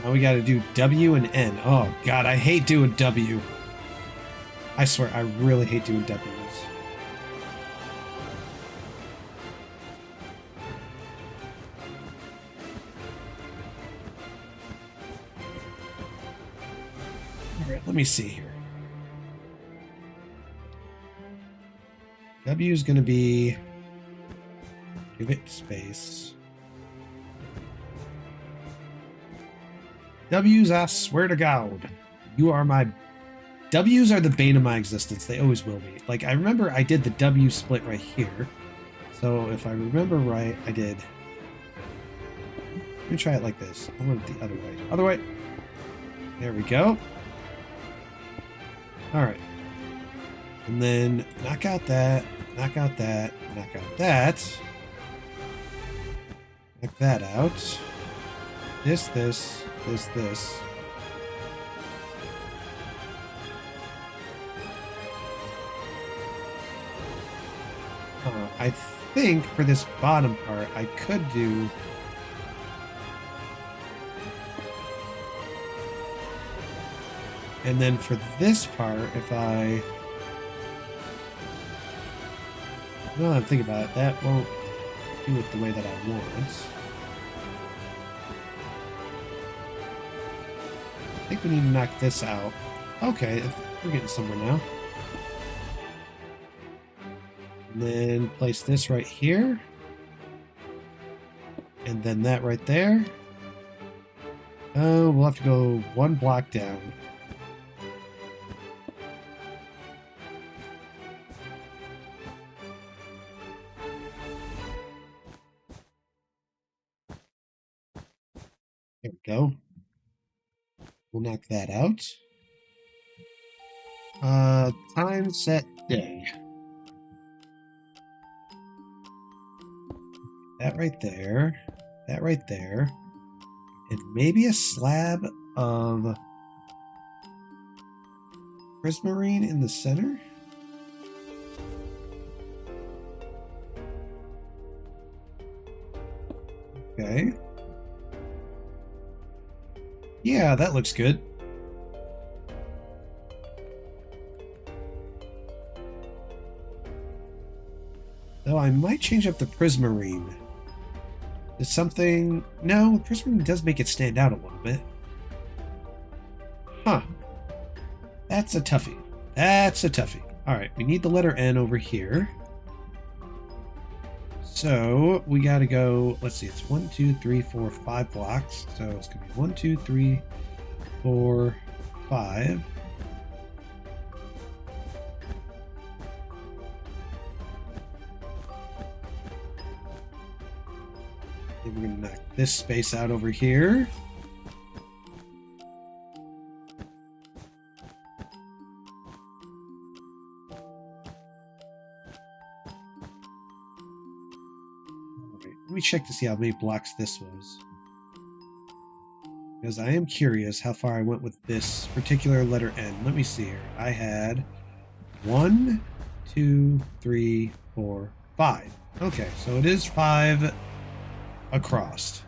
Now we gotta do W and N. Oh god, I hate doing W. I swear, I really hate doing W's. Alright, let me see here. W is gonna be... Give it space. W's, I swear to God. You are my... W's are the bane of my existence. They always will be. Like, I remember I did the W split right here. So, if I remember right, I did... Let me try it like this. I want it the other way. Other way! There we go. Alright. And then knock out that, knock out that, knock out that. Knock that out. This, this, this. I think for this bottom part, I could do... And then for this part, if I... Well, I'm thinking about it. That won't do it the way that I want. I think we need to knock this out. Okay, we're getting somewhere now. And then place this right here. And then that right there. Oh, we'll have to go one block down. There we go. We'll knock that out. Time set day. That right there. That right there. And maybe a slab of prismarine in the center? Okay. Yeah, that looks good. Though I might change up the prismarine. Is something... No, prismarine does make it stand out a little bit. Huh. That's a toughie. That's a toughie. Alright, we need the letter N over here. So, we gotta go... Let's see, it's 1, 2, 3, 4, 5 blocks. So, it's gonna be 1, 2, 3, 4, 5. Then we're gonna knock this space out over here. Let me check to see how many blocks this was. Because I am curious how far I went with this particular letter N. Let me see here. I had 1, 2, 3, 4, 5. Okay, so it is 5 across.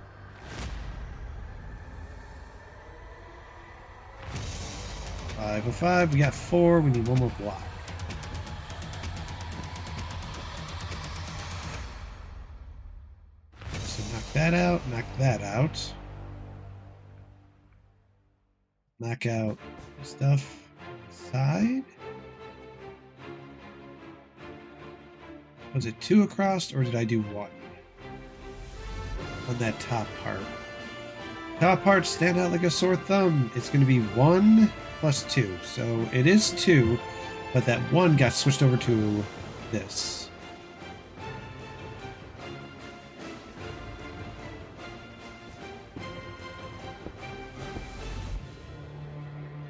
5 of 5. We got 4. We need one more block. Knock that out, knock that out. Knock out stuff on the side. Was it 2 across, or did I do 1? On that top part. Top part stand out like a sore thumb. It's going to be 1 plus 2. So it is 2, but that 1 got switched over to this.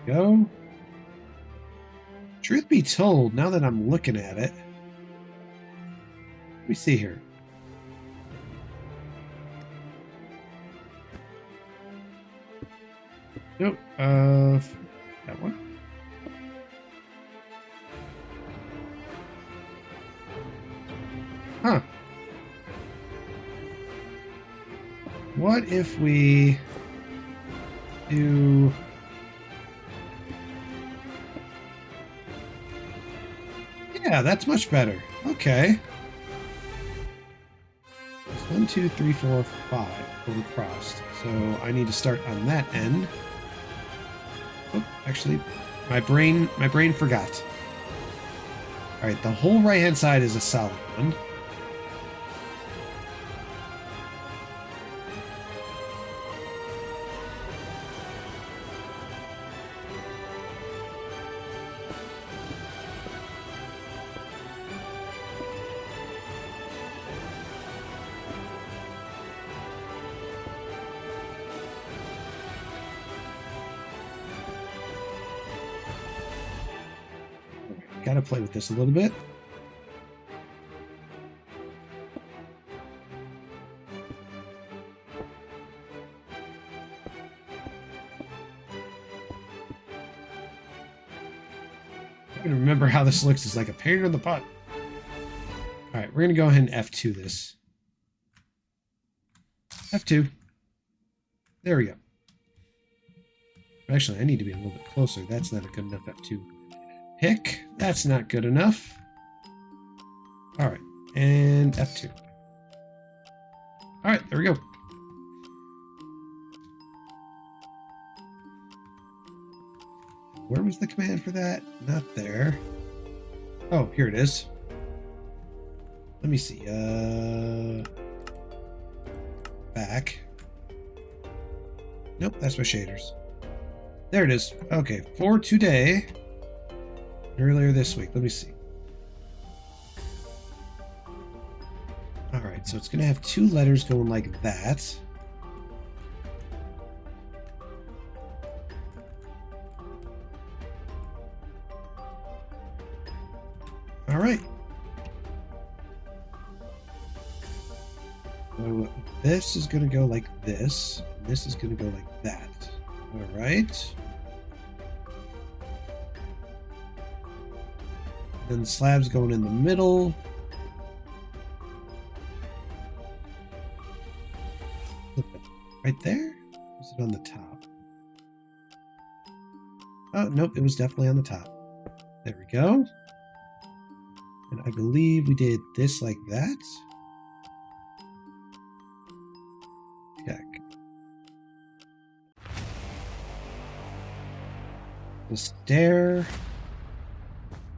Go. Truth be told, now that I'm looking at it, let me see here. Nope. That one. Huh. What if we do... Yeah, that's much better. Okay. It's 1, 2, 3, 4, 5 over crossed. So I need to start on that end. Oh, actually, my brain forgot. All right, the whole right-hand side is a solid one. Gotta play with this a little bit. I'm gonna remember how this looks. It's like a painter in the pot. All right, we're gonna go ahead and F2 this. F2. There we go. Actually, I need to be a little bit closer. That's not a good enough F2. Pick. That's not good enough. All right, and F2. All right, there we go. Where was the command for that? Not there. Oh, here it is. Let me see. Back. Nope, that's my shaders. There it is. Okay, for today. Earlier this week. Let me see. Alright, so it's going to have 2 letters going like that. Alright. this is going to go like this. And this is going to go like that. All right. Then the slab's going in the middle. Right there? Was it on the top? Oh, nope, it was definitely on the top. There we go. And I believe we did this like that. Check. A stair.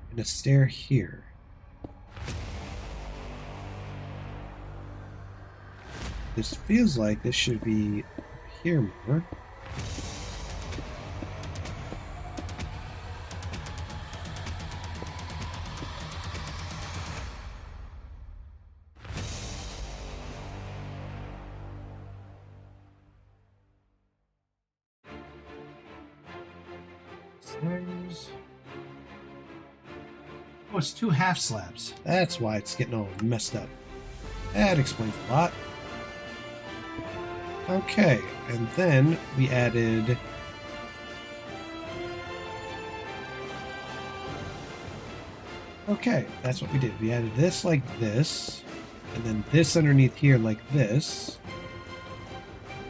And a stair here. This feels like this should be here more. Oh, it's 2 half slabs. That's why it's getting all messed up. That explains a lot. Okay, and then we added... Okay, that's what we did. We added this like this, and then this underneath here like this.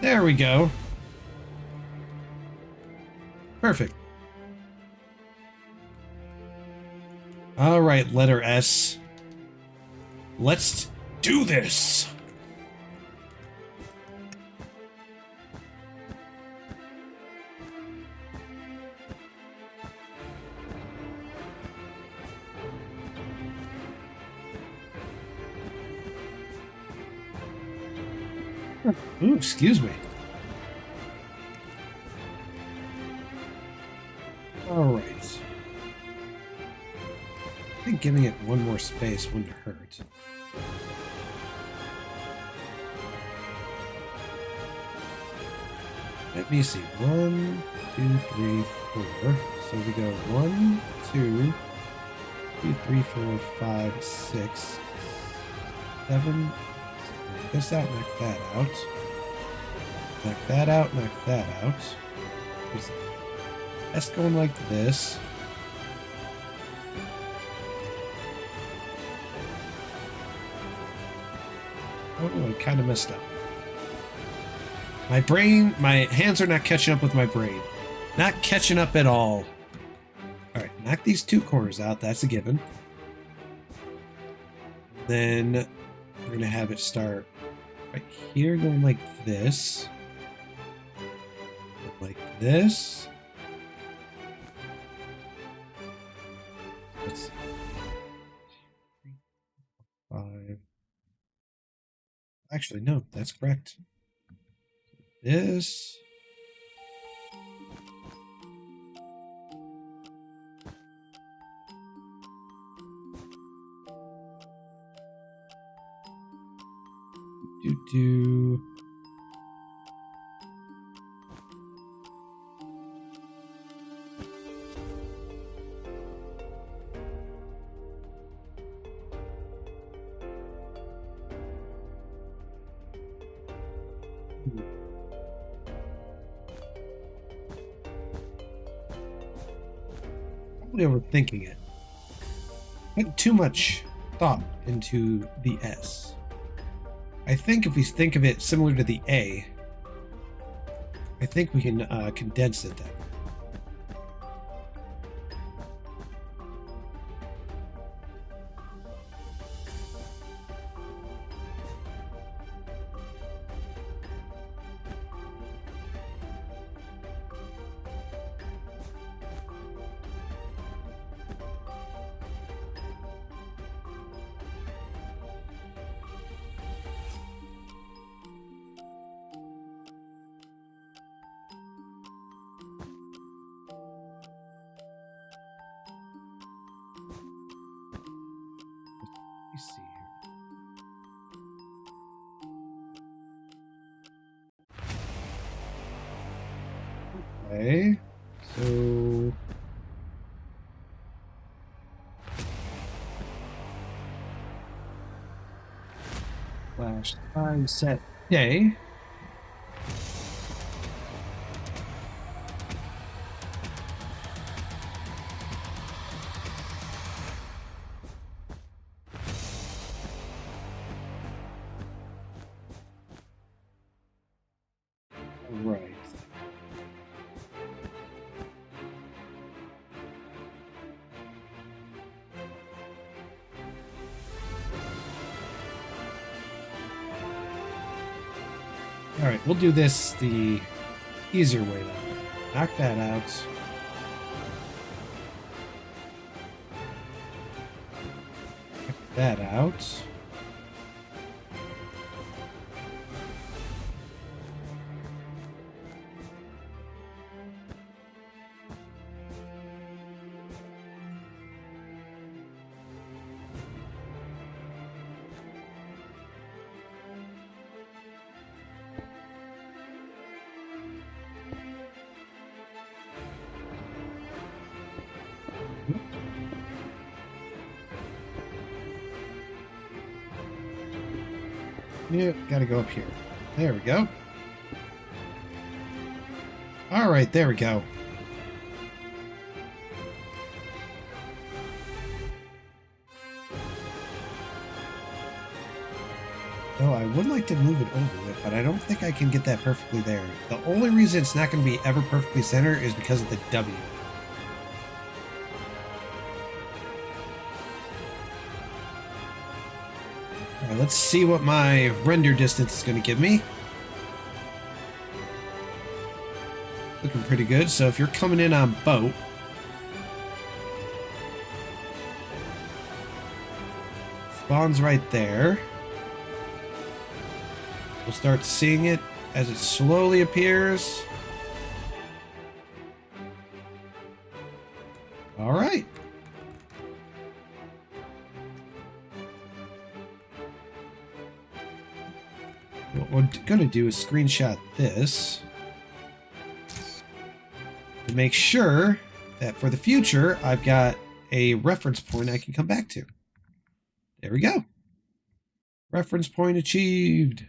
There we go. Perfect. All right, letter S. Let's do this. Ooh, excuse me. All right. I think giving it one more space wouldn't hurt. Let me see. 1, 2, 3, 4. So we go 1, 2, 3, 4, 5, 6, 7. Knock this out, knock that out. Knock that out, knock that out. That's going like this. Oh, I kind of messed up. My hands are not catching up with my brain. Not catching up at all. Alright, knock these 2 corners out. That's a given. Then we're going to have it start right here, going like this. Like this. Let's see. 3, 5. Actually, no, that's correct. This. Do. Probably overthinking it. Put too much thought into the S. I think if we think of it similar to the A, I think we can condense it then. Let's see here. Okay, so flash time set day. Right. All right, we'll do this the easier way then. Knock that out. Knock that out. Yeah, gotta go up here. There we go. All right, there we go. Oh, I would like to move it over it, but I don't think I can get that perfectly there. The only reason it's not going to be ever perfectly centered is because of the W. All right, let's see what my render distance is going to give me. Looking pretty good. So if you're coming in on boat, spawn's right there. We'll start seeing it as it slowly appears. All right. What we're going to do is screenshot this to make sure that for the future, I've got a reference point I can come back to. There we go. Reference point achieved.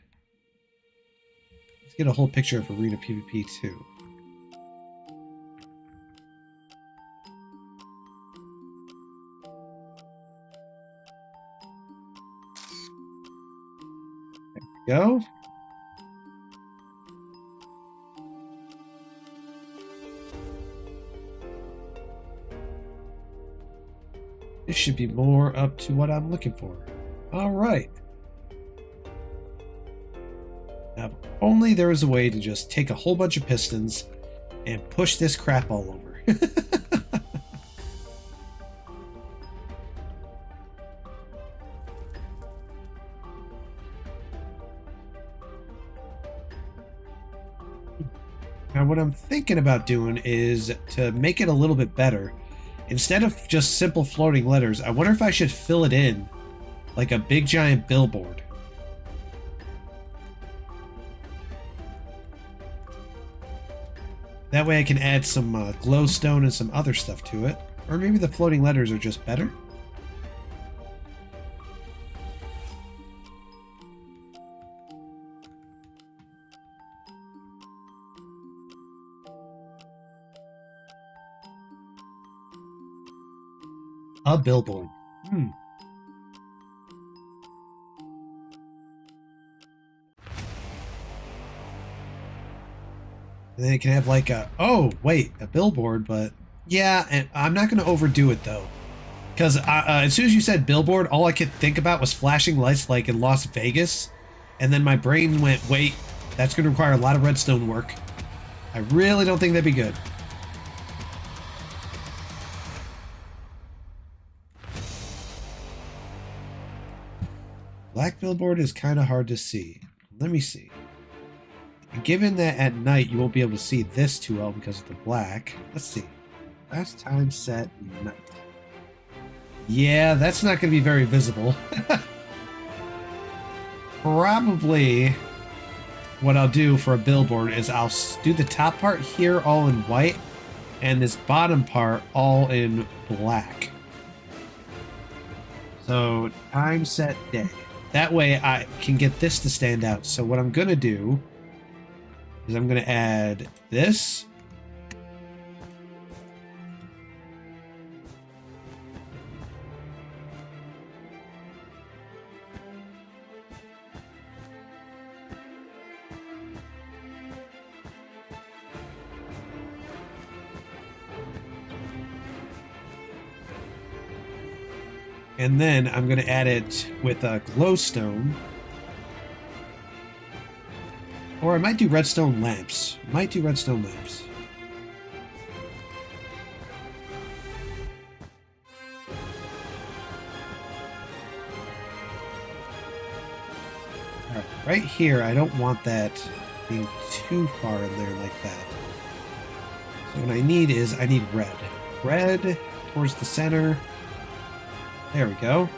Let's get a whole picture of Arena PvP too. There we go. This should be more up to what I'm looking for. All right. Now, if only there was a way to just take a whole bunch of pistons and push this crap all over. Now, what I'm thinking about doing is to make it a little bit better. Instead of just simple floating letters, I wonder if I should fill it in like a big giant billboard. That way I can add some glowstone and some other stuff to it. Or maybe the floating letters are just better. A billboard. And then it can have like a, oh, wait, a billboard, but yeah, and I'm not going to overdo it though. Because as soon as you said billboard, all I could think about was flashing lights like in Las Vegas. And then my brain went, wait, that's going to require a lot of redstone work. I really don't think that'd be good. Black billboard is kind of hard to see. Let me see. Given that at night you won't be able to see this too well because of the black. Let's see. Last time set night. Yeah, that's not going to be very visible. Probably what I'll do for a billboard is I'll do the top part here all in white and this bottom part all in black. So time set day. That way I can get this to stand out. So what I'm going to do is I'm going to add this. And then I'm going to add it with a glowstone. Or I might do redstone lamps. Might do redstone lamps. Alright, right here, I don't want that being too far in there like that. So what I need is, I need red. Red towards the center. There we go.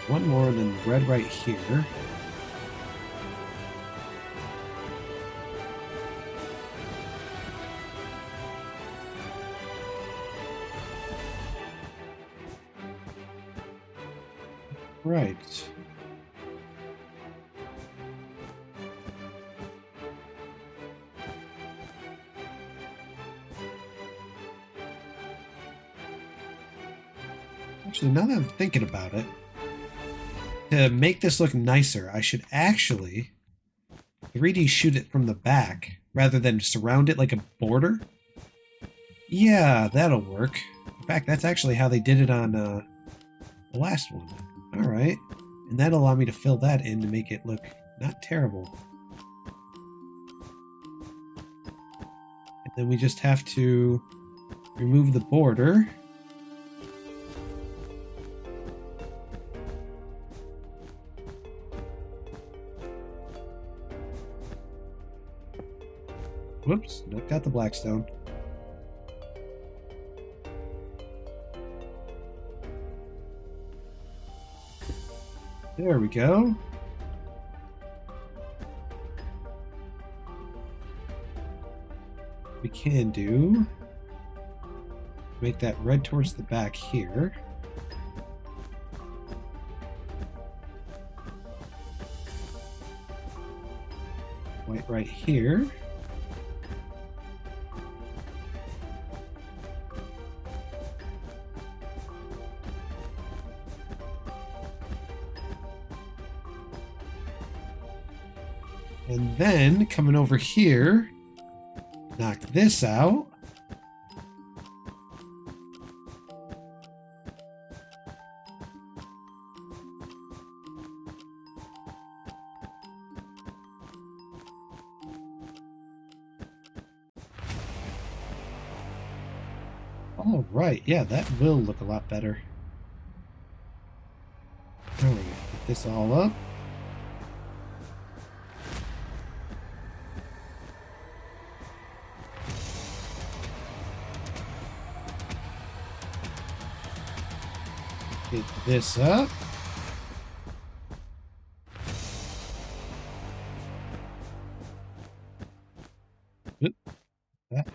One more, and then red right here. Right. Actually, now that I'm thinking about it, to make this look nicer, I should actually 3D shoot it from the back rather than surround it like a border. Yeah, that'll work. In fact, that's actually how they did it on the last one. Alright. And that'll allow me to fill that in to make it look not terrible. And then we just have to remove the border. Whoops, knocked out the blackstone. There we go. We can do, make that red towards the back here. White right here. And then, coming over here, knock this out. All right, yeah, that will look a lot better. All right, put this all up. Get this up. Oop, that.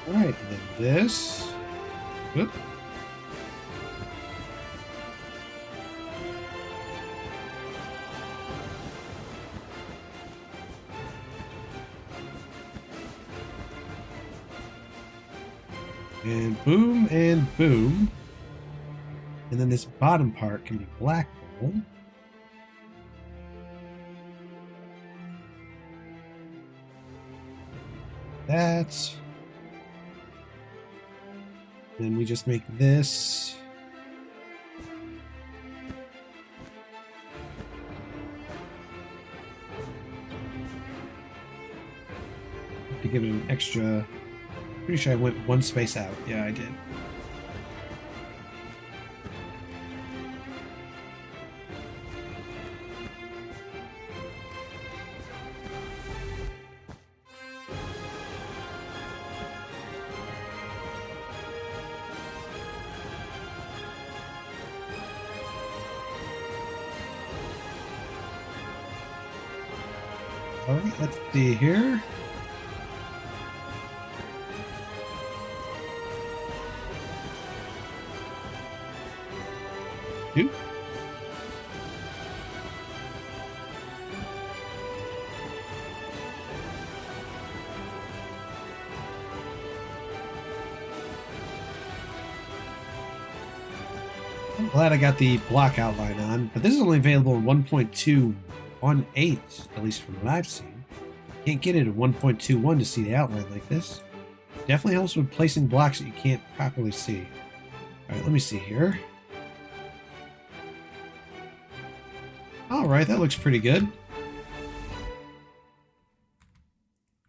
All right, and then this. Oop. And boom, and boom. And then this bottom part can be black wool. That. Then we just make this. To give it an extra. Pretty sure I went one space out. Yeah, I did. Alright, let's see here. Two. I'm glad I got the block outline on, but this is only available in 1.218, at least from what I've seen. Can't get it at 1.21 to see the outline like this. Definitely helps with placing blocks that you can't properly see. Alright, let me see here. Alright, that looks pretty good.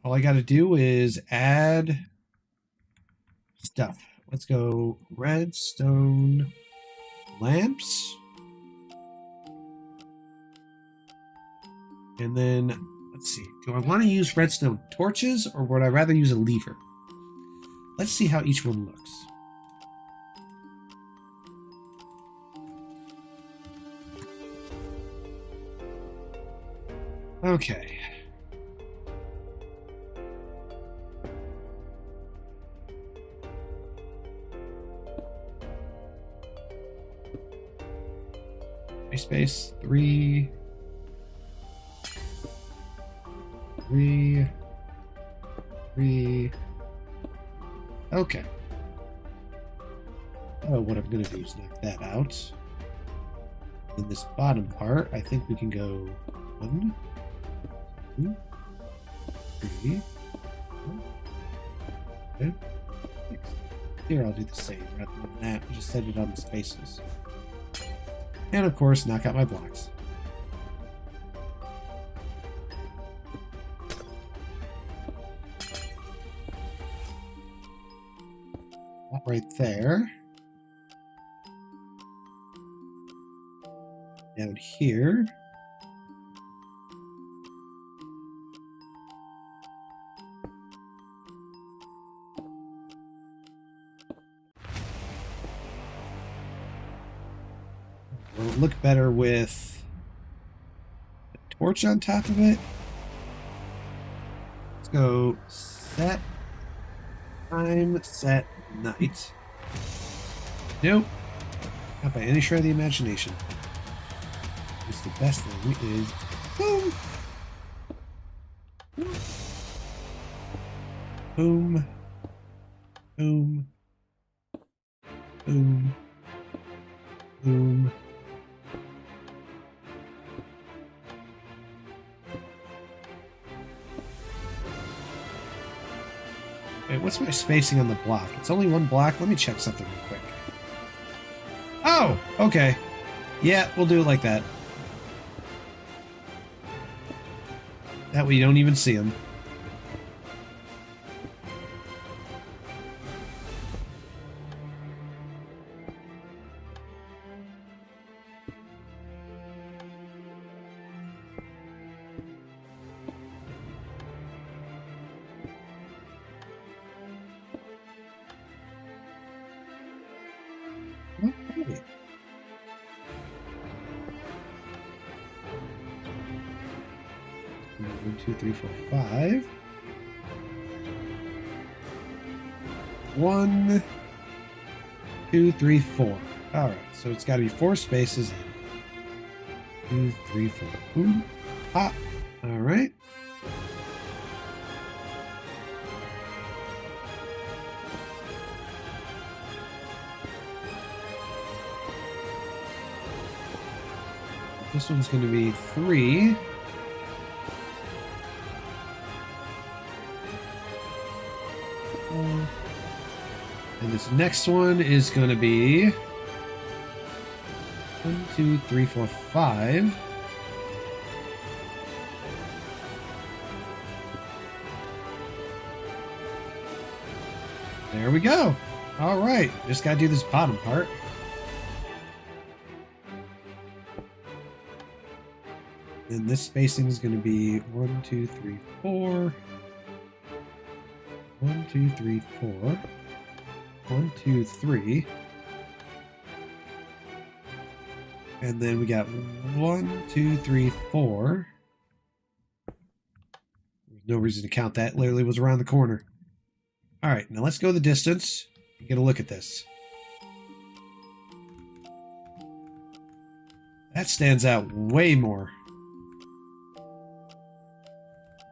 All I gotta do is add stuff. Let's go redstone lamps. And then, let's see. Do I want to use redstone torches or would I rather use a lever? Let's see how each one looks. Okay. Space 3. Okay. Oh, what I'm going to do is knock that out. In this bottom part, I think we can go 1, 2, 3, 4, 5, 6. Here, I'll do the same. Rather than that, we just set it on the spaces. And of course, knock out my blocks. That right there. Down here. Will it look better with a torch on top of it? Let's go set time, set night. Nope. Not by any shred of the imagination. It's the best thing is boom. Boom. Boom. Boom. Boom. Wait, what's my spacing on the block? It's only one block. Let me check something real quick. Oh, okay. Yeah, we'll do it like that. That way you don't even see them. Okay. 1, 2, 3, 4, 5. 1, 2, 3, 4. All right, so it's got to be 4 spaces in. 2, 3, 4. Boom. Pop. All right. This one's going to be 3. And this next one is going to be 1, 2, 3, 4, 5. There we go. All right, just got to do this bottom part. And this spacing is going to be 1, 2, 3, 4. 1, 2, 3, 4. 1, 2, 3. And then we got 1, 2, 3, 4. No reason to count that. Literally was around the corner. All right, now let's go the distance and get a look at this. That stands out way more.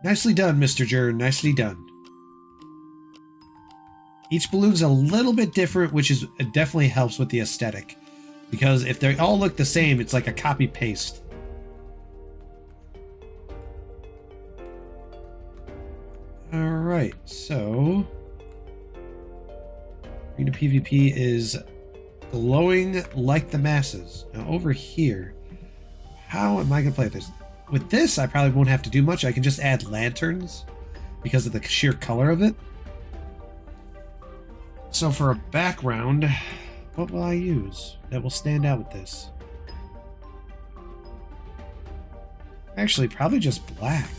Nicely done, Mr. Jern. Nicely done. Each balloon's a little bit different, which is it definitely helps with the aesthetic. Because if they all look the same, it's like a copy-paste. Alright, so... Arena PvP is glowing like the masses. Now over here, how am I going to play this? With this, I probably won't have to do much. I can just add lanterns because of the sheer color of it. So for a background, what will I use that will stand out with this? Actually, probably just black.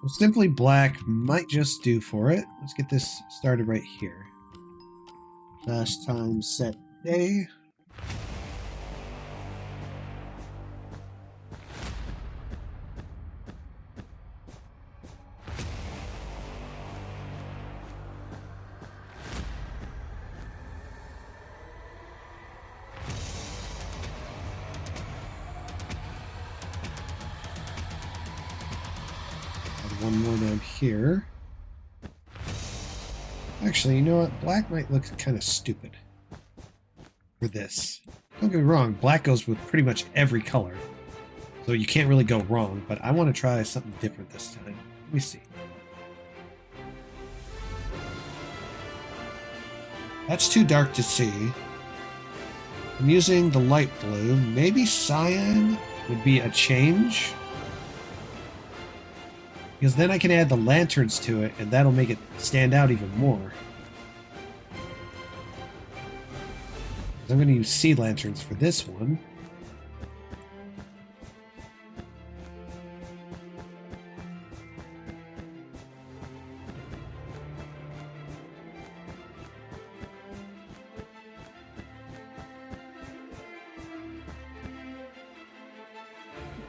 Well, simply black might just do for it. Let's get this started right here. Last time set day. One more down here. Actually, you know what? Black might look kind of stupid for this. Don't get me wrong, black goes with pretty much every color. So you can't really go wrong, but I want to try something different this time. Let me see. That's too dark to see. I'm using the light blue. Maybe cyan would be a change. Because then I can add the lanterns to it, and that'll make it stand out even more. I'm going to use sea lanterns for this one.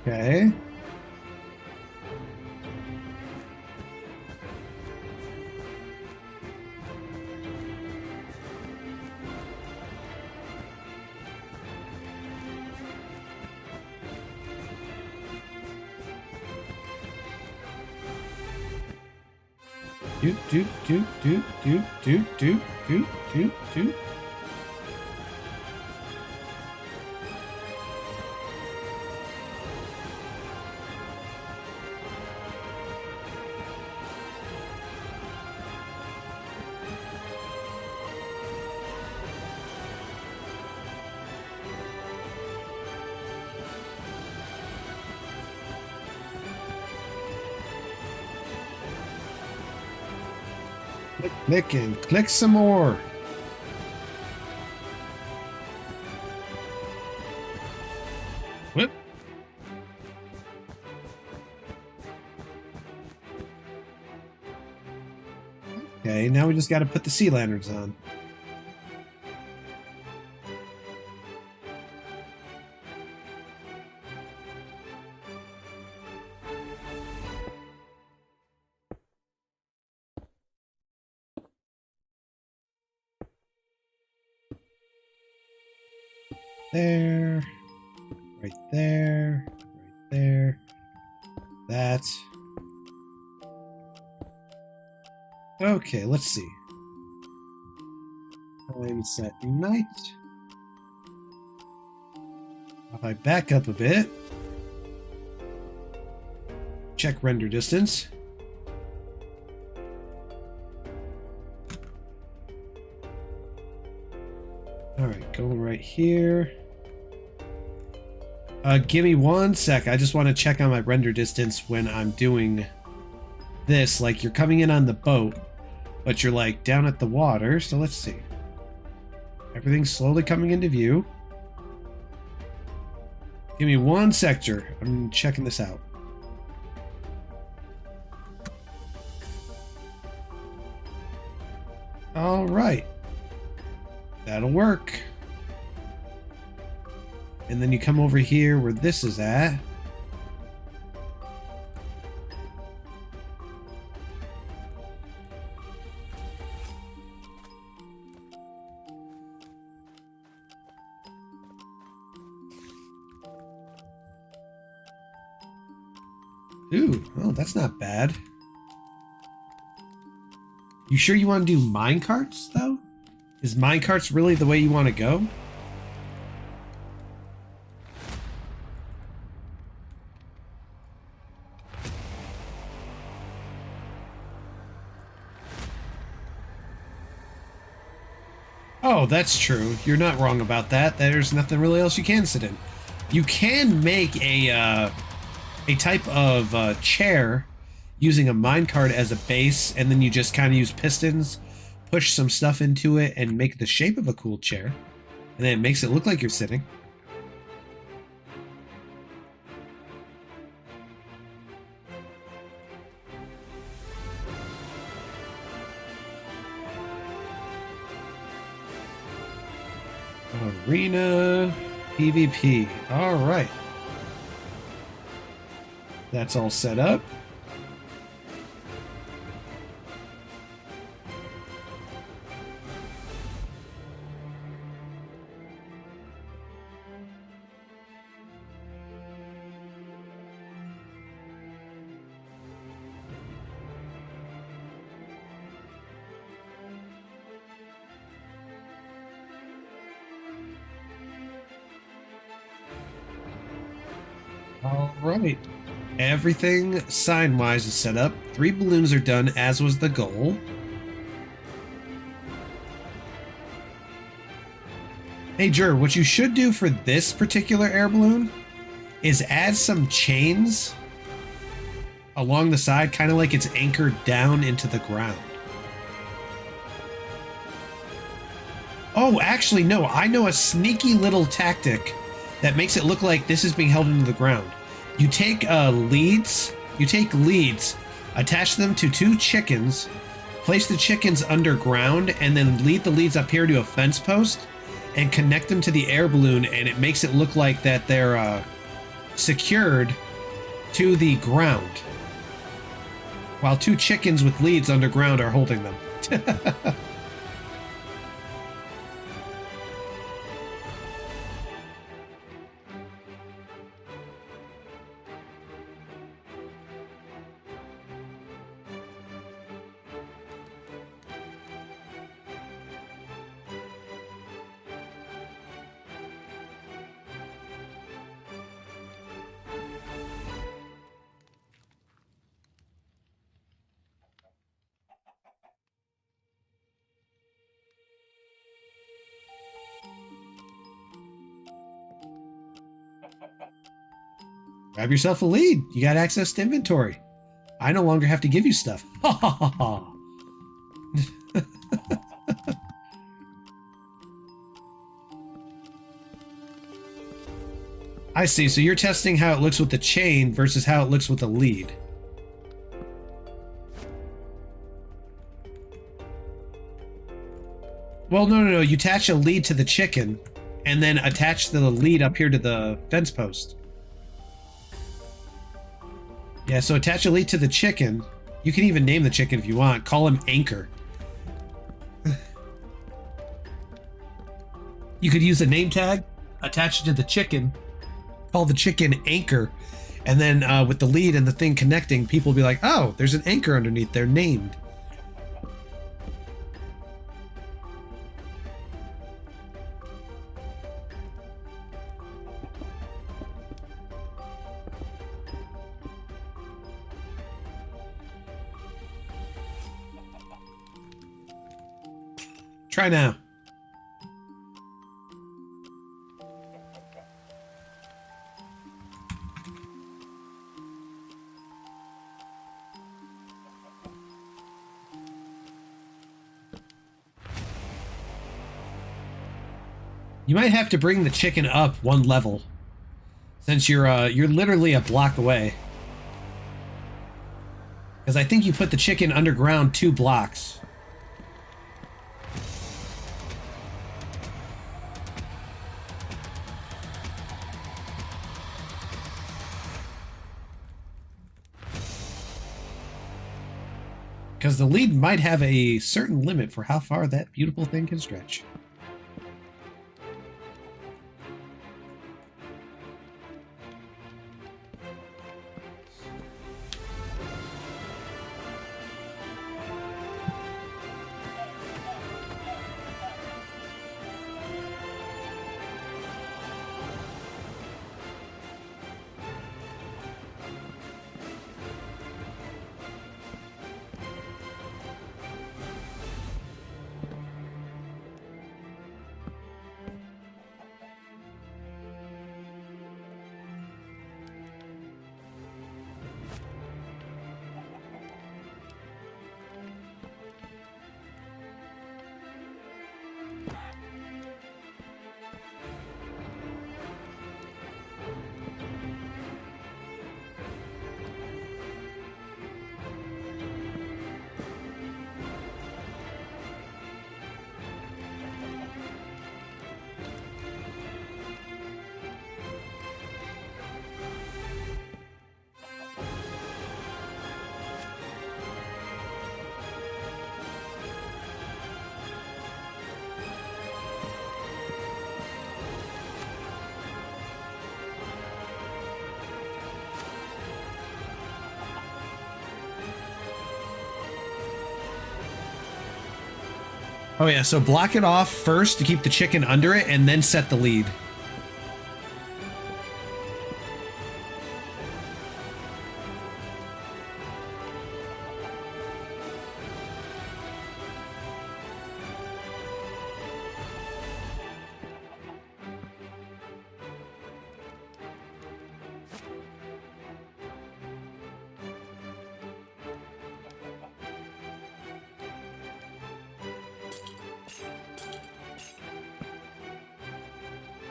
Okay. Do do do do do do do do do do. Click and click some more. Whip. Okay, now we just got to put the sea lanterns on. There, right there, right there, that. Okay, let's see. Time set night. If I back up a bit, check render distance. All right, going right here. Give me 1 sec. I just want to check on my render distance when I'm doing this. Like, you're coming in on the boat, but you're like down at the water. So let's see. Everything's slowly coming into view. Give me one sector. I'm checking this out. All right. That'll work. And then you come over here where this is at. Ooh, oh, that's not bad. You sure you want to do minecarts, though? Is minecarts really the way you want to go? Oh, that's true. You're not wrong about that. There's nothing really else you can sit in. You can make a type of chair using a minecart as a base, and then you just kind of use pistons, push some stuff into it, and make the shape of a cool chair. And then it makes it look like you're sitting. Arena PvP. All right. That's all set up. All right. Everything sign-wise is set up. 3 balloons are done, as was the goal. Hey, Jur, what you should do for this particular air balloon is add some chains along the side, kind of like it's anchored down into the ground. Oh, actually, no. I know a sneaky little tactic that makes it look like this is being held into the ground. You take leads, attach them to 2 chickens, place the chickens underground, and then lead the leads up here to a fence post and connect them to the air balloon, and it makes it look like that they're secured to the ground, while 2 chickens with leads underground are holding them. Grab yourself a lead. You got access to inventory. I no longer have to give you stuff. Ha ha ha ha. I see. So you're testing how it looks with the chain versus how it looks with the lead. Well, no. You attach a lead to the chicken and then attach the lead up here to the fence post. Yeah, so attach a lead to the chicken. You can even name the chicken if you want. Call him Anchor. You could use a name tag, attach it to the chicken, call the chicken Anchor, and then with the lead and the thing connecting, people will be like, oh, there's an anchor underneath. They're named. Try now. You might have to bring the chicken up one level, since you're literally a block away. Because I think you put the chicken underground 2 blocks. Because the lead might have a certain limit for how far that beautiful thing can stretch. Oh yeah, so block it off first to keep the chicken under it, and then set the lead.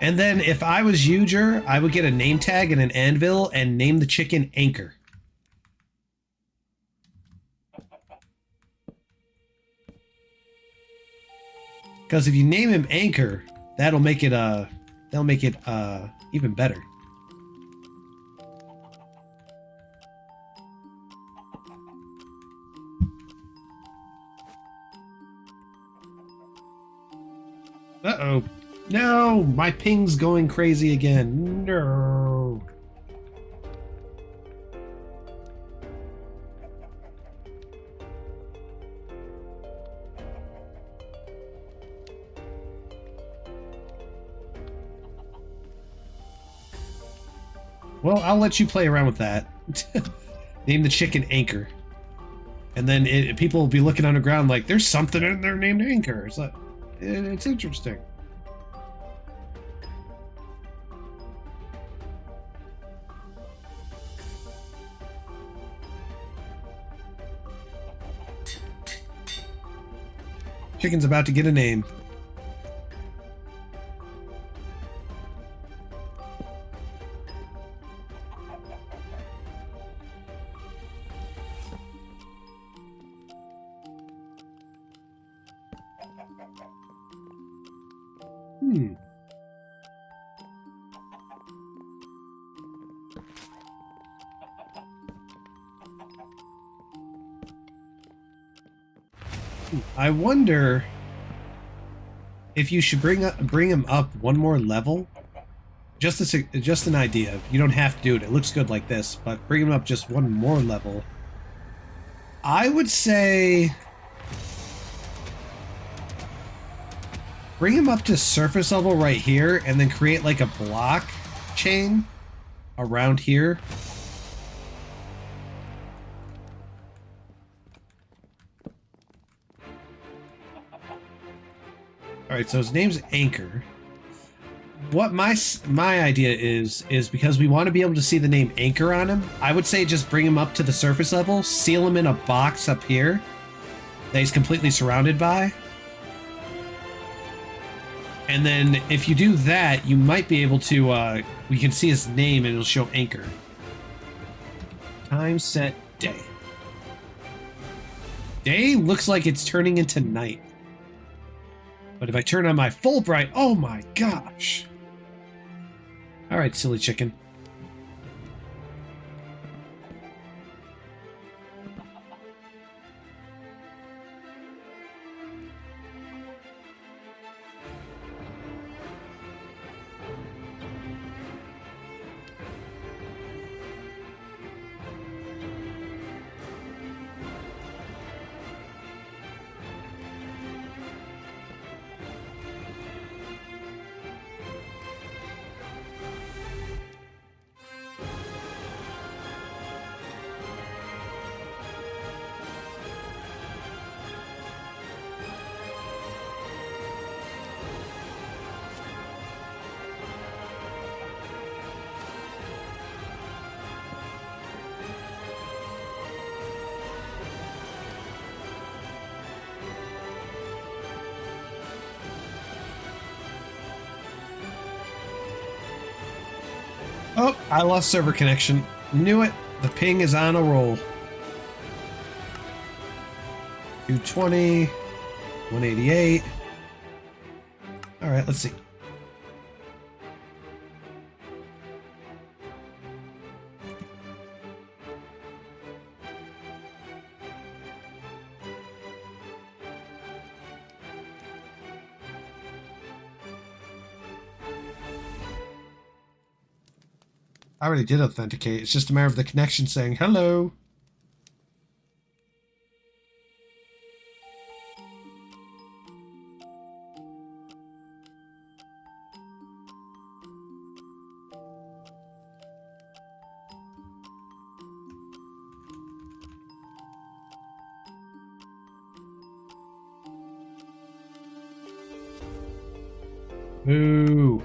And then if I was Uger, I would get a name tag and an anvil and name the chicken Anchor. Because if you name him Anchor, that'll make it even better. Uh-oh. No, my ping's going crazy again. No. Well, I'll let you play around with that. Name the chicken Anchor. And then people will be looking underground like, there's something in there named Anchor. It's like, it's interesting. Chicken's about to get a name. I wonder if you should bring him up one more level. Just an idea. You don't have to do it. It looks good like this, but bring him up just one more level. I would say bring him up to surface level right here, and then create like a block chain around here. Alright, so his name's Anchor. What my idea is because we want to be able to see the name Anchor on him, I would say just bring him up to the surface level, seal him in a box up here that he's completely surrounded by, And then if you do that, you might be able to, we can see his name and it'll show anchor. Time set day. Day looks like it's turning into night. But if I turn on my full bright, oh my gosh. All right, silly chicken. Oh, I lost server connection. Knew it. The ping is on a roll. 220, 188. All right, let's see. I already did authenticate. It's just a matter of the connection saying hello. Ooh.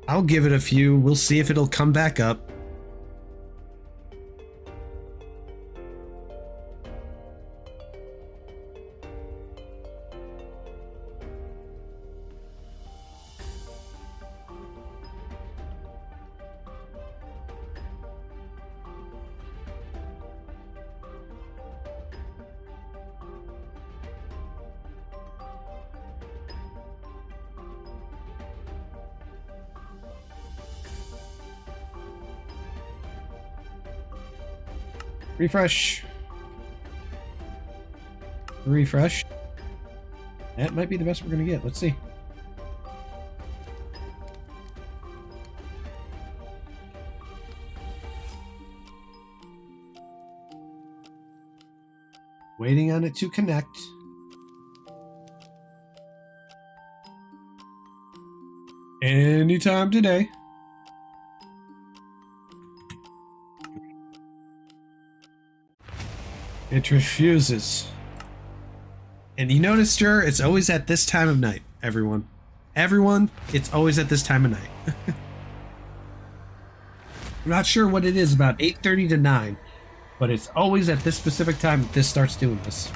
I'll give it a few. We'll see if it'll come back up. Refresh. Refresh. That might be the best we're going to get. Let's see. Waiting on it to connect. Anytime today. It refuses. And you notice, sure, it's always at this time of night, everyone. Everyone, it's always at this time of night. I'm not sure what it is, about 8:30 to 9, but it's always at this specific time that this starts doing this.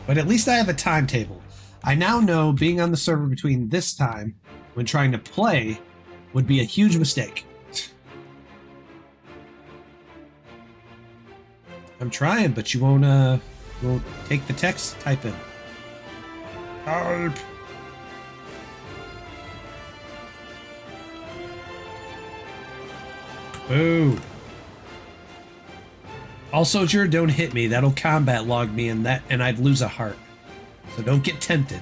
But at least I have a timetable. I now know being on the server between this time when trying to play would be a huge mistake. I'm trying, but you won't take the text type in. Help! Boo! Also, Jur, don't hit me. That'll combat log me and I'd lose a heart. So don't get tempted.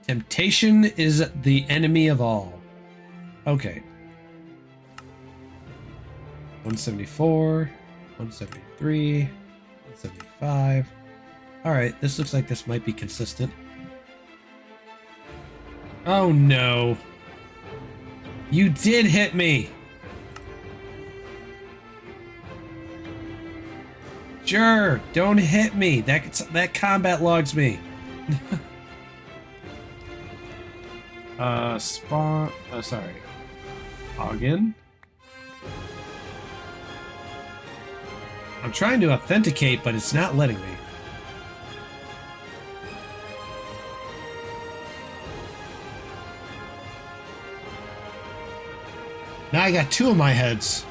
Temptation is the enemy of all. Okay. 174, 173, 175. Alright, this looks like this might be consistent. Oh no. You did hit me! Sure, don't hit me. That combat logs me. Spawn. Sorry. Login. I'm trying to authenticate, but it's not letting me. Now I got two of my heads.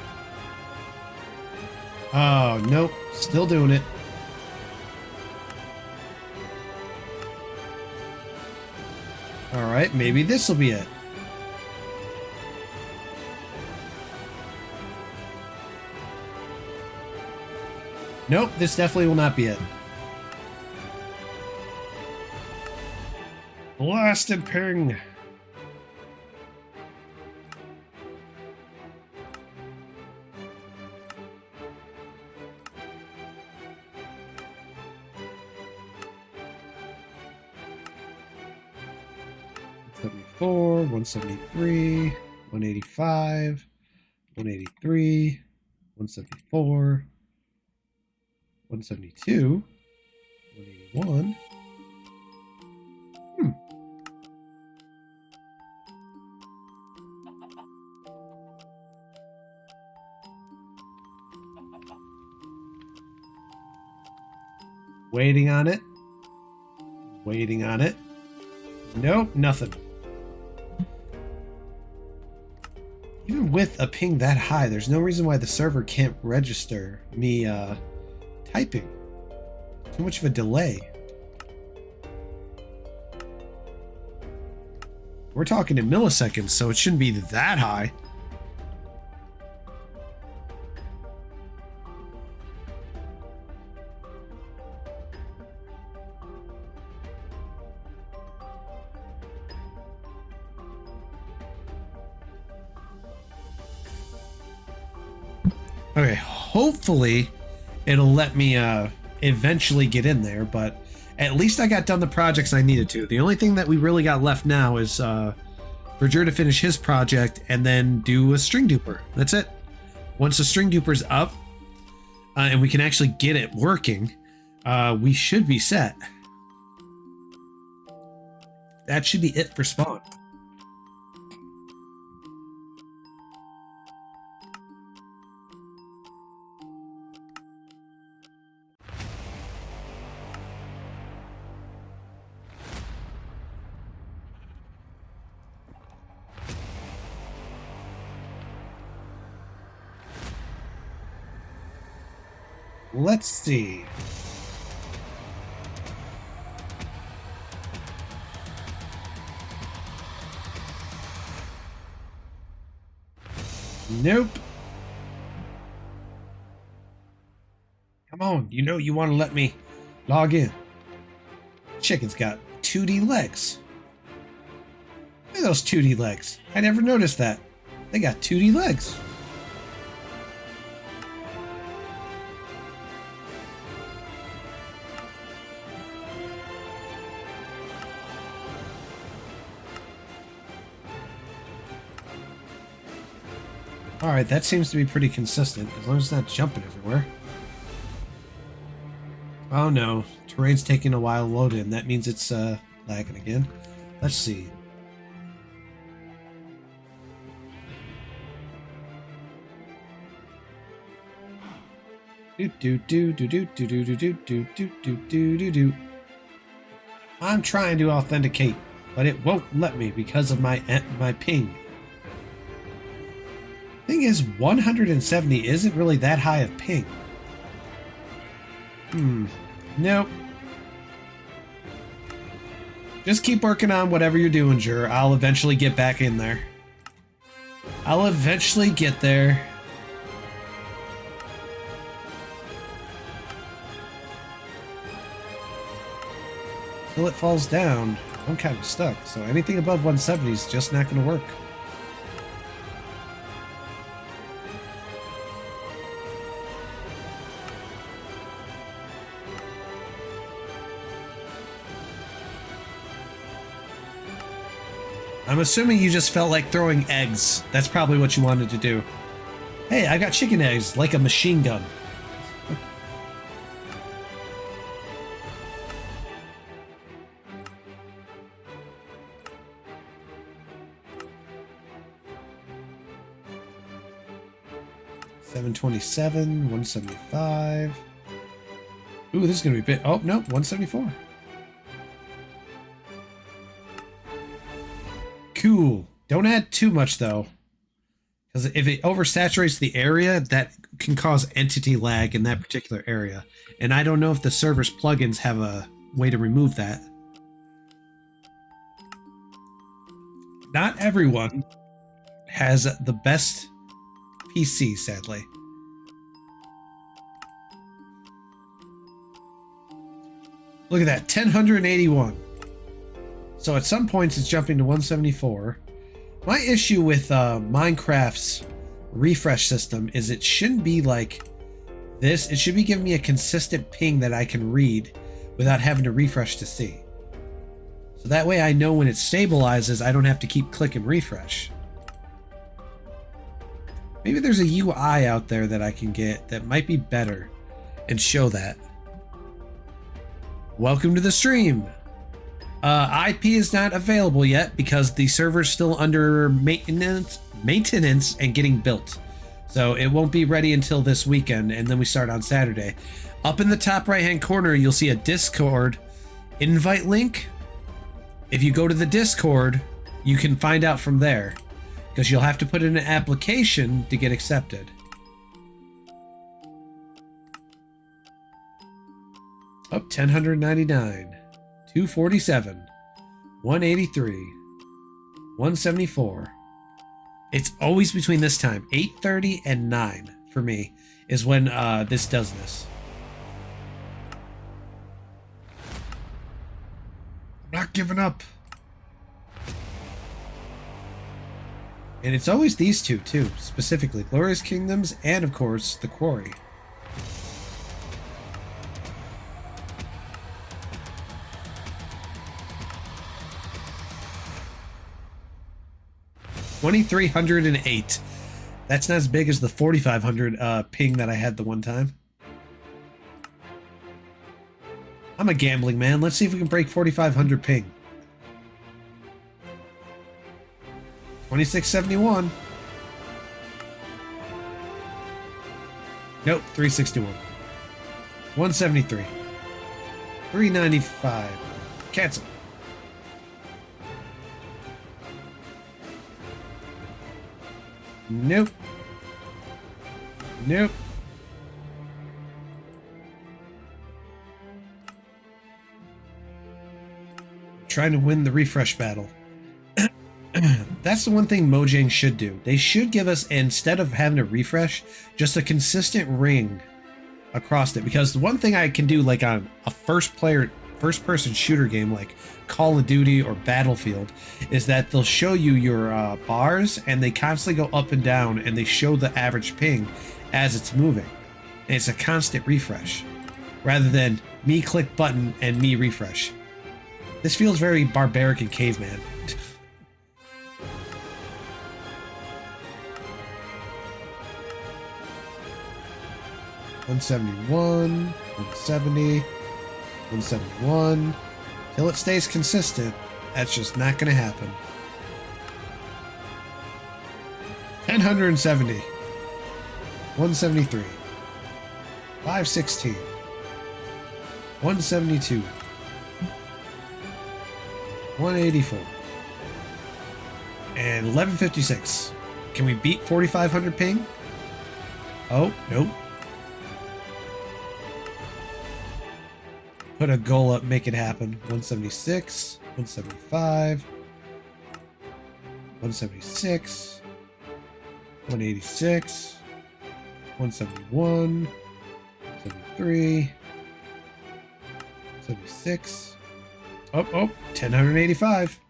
Oh, nope. Still doing it. Alright, maybe this will be it. Nope, this definitely will not be it. Blast and ping. '74, 173, 185, 183, 174, 172, 181. Waiting on it. Waiting on it. Nope, nothing. Even with a ping that high, there's no reason why the server can't register me typing. Too much of a delay. We're talking in milliseconds, so it shouldn't be that high. Okay, hopefully it'll let me eventually get in there, but at least I got done the projects I needed to. The only thing that we really got left now is for Jer to finish his project and then do a string duper. That's it. Once the string duper's up and we can actually get it working, we should be set. That should be it for spawn. Let's see. Nope. Come on, you know you want to let me log in. Chicken's got 2D legs. Look at those 2D legs. I never noticed that. They got 2D legs. Alright, that seems to be pretty consistent, as long as it's not jumping everywhere. Oh no, terrain's taking a while to load in. That means it's lagging again. Let's see. I'm trying to authenticate, but it won't let me because of my ping. Thing is, 170 isn't really that high of ping. Nope. Just keep working on whatever you're doing, Jer. I'll eventually get back in there. I'll eventually get there. Till it falls down, I'm kind of stuck, so anything above 170 is just not going to work. I'm assuming you just felt like throwing eggs. That's probably what you wanted to do. Hey, I got chicken eggs, like a machine gun. 727, 175. Ooh, this is gonna be big. Oh, no, 174. Cool. Don't add too much though, because if it oversaturates the area, that can cause entity lag in that particular area. And I don't know if the server's plugins have a way to remove that. Not everyone has the best PC, sadly. Look at that, 1081. So at some points it's jumping to 174. My issue with Minecraft's refresh system is it shouldn't be like this. It should be giving me a consistent ping that I can read without having to refresh to see. So that way I know when it stabilizes, I don't have to keep clicking refresh. Maybe there's a UI out there that I can get that might be better and show that. Welcome to the stream. IP is not available yet because the server's still under maintenance and getting built. So it won't be ready until this weekend, and then we start on Saturday. Up in the top right-hand corner, you'll see a Discord invite link. If you go to the Discord, you can find out from there, because you'll have to put in an application to get accepted. Up 1099. 247, 183, 174. It's always between this time, 8:30 and 9 for me is when this does this. I'm not giving up. And it's always these two too, specifically Glorious Kingdoms and of course the Quarry. 2,308. That's not as big as the 4,500 ping that I had the one time. I'm a gambling man. Let's see if we can break 4,500 ping. 2671. Nope, 361. 173. 395. Cancel. Nope. Nope. Trying to win the refresh battle. That's the one thing Mojang should do. They should give us, instead of having to refresh, just a consistent ring across it. Because the one thing I can do, like on a first-person shooter game like Call of Duty or Battlefield, is that they'll show you your bars, and they constantly go up and down, and they show the average ping as it's moving. And it's a constant refresh, rather than me click button and me refresh. This feels very barbaric and caveman. 171, 170, 171. Till it stays consistent, that's just not going to happen. 1070, 173, 516, 172, 184, and 1156. Can we beat 4,500 ping? Oh, nope. Put a goal up, make it happen. 176, 175, 176, 186, 171, 73, 76. Oh, 1085.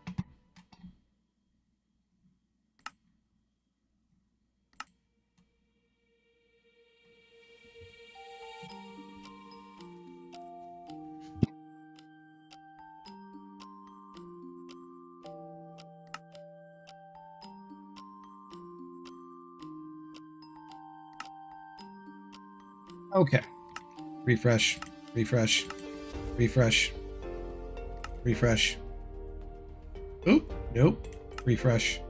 Okay. Refresh. Refresh. Refresh. Refresh. Oop. Nope. Refresh.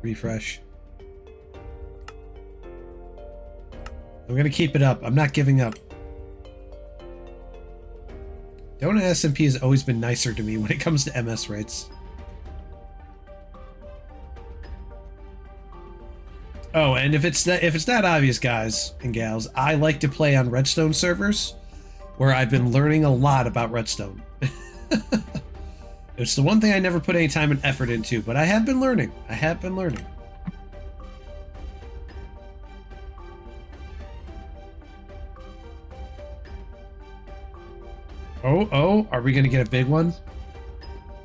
Refresh. I'm gonna keep it up. I'm not giving up. Donut SMP has always been nicer to me when it comes to MS rates. Oh, and if it's that obvious, guys and gals, I like to play on Redstone servers, where I've been learning a lot about Redstone. It's the one thing I never put any time and effort into, but I have been learning. I have been learning. Oh, are we gonna get a big one?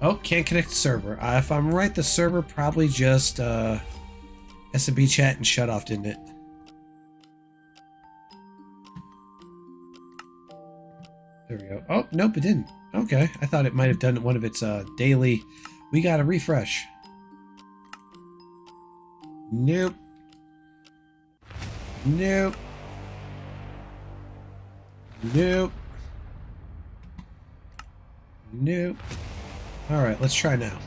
Oh, can't connect the server. If I'm right, the server probably just SMP chat and shut off, didn't it? There we go. Oh, nope, it didn't. Okay, I thought it might have done one of its daily. We gotta refresh. Nope. Nope. Nope. Nope. Alright, let's try now.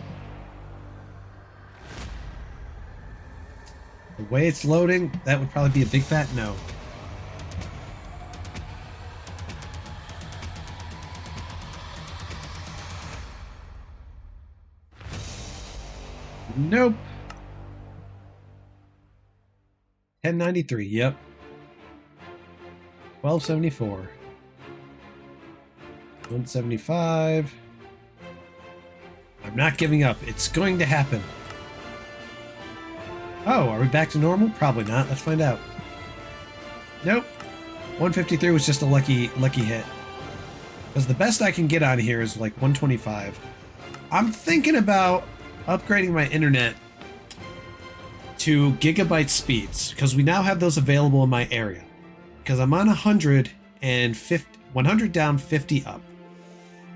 The way it's loading, that would probably be a big fat no. Nope. 1093, yep. 1274. 175. I'm not giving up. It's going to happen. Oh, are we back to normal? Probably not. Let's find out. Nope. 153 was just a lucky hit. Because the best I can get on here is like 125. I'm thinking about upgrading my internet to gigabyte speeds, because we now have those available in my area. Because I'm on 100 down, 50 up.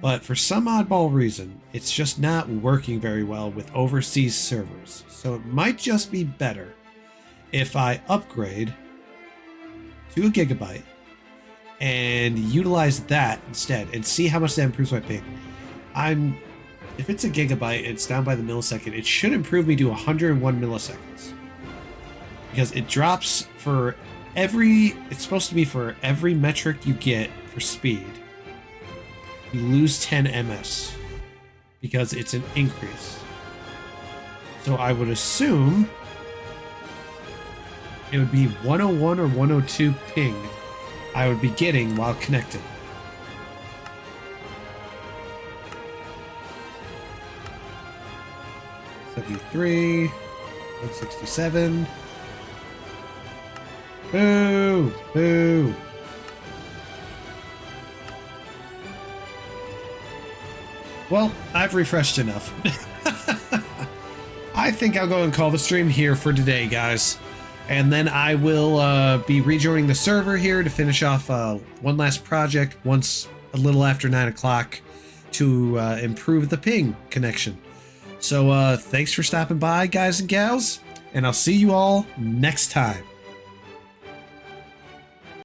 But for some oddball reason, it's just not working very well with overseas servers. So it might just be better if I upgrade to a gigabyte and utilize that instead and see how much that improves my ping. If it's a gigabyte, it's down by the millisecond, it should improve me to 101 milliseconds. Because it drops for it's supposed to be for every metric you get for speed, you lose 10 ms. Because it's an increase. So I would assume it would be 101 or 102 ping I would be getting while connected. $73, 167. Boo! Boo! Well, I've refreshed enough. I think I'll go and call the stream here for today, guys. And then I will be rejoining the server here to finish off one last project once a little after 9 o'clock to improve the ping connection. So thanks for stopping by, guys and gals, and I'll see you all next time.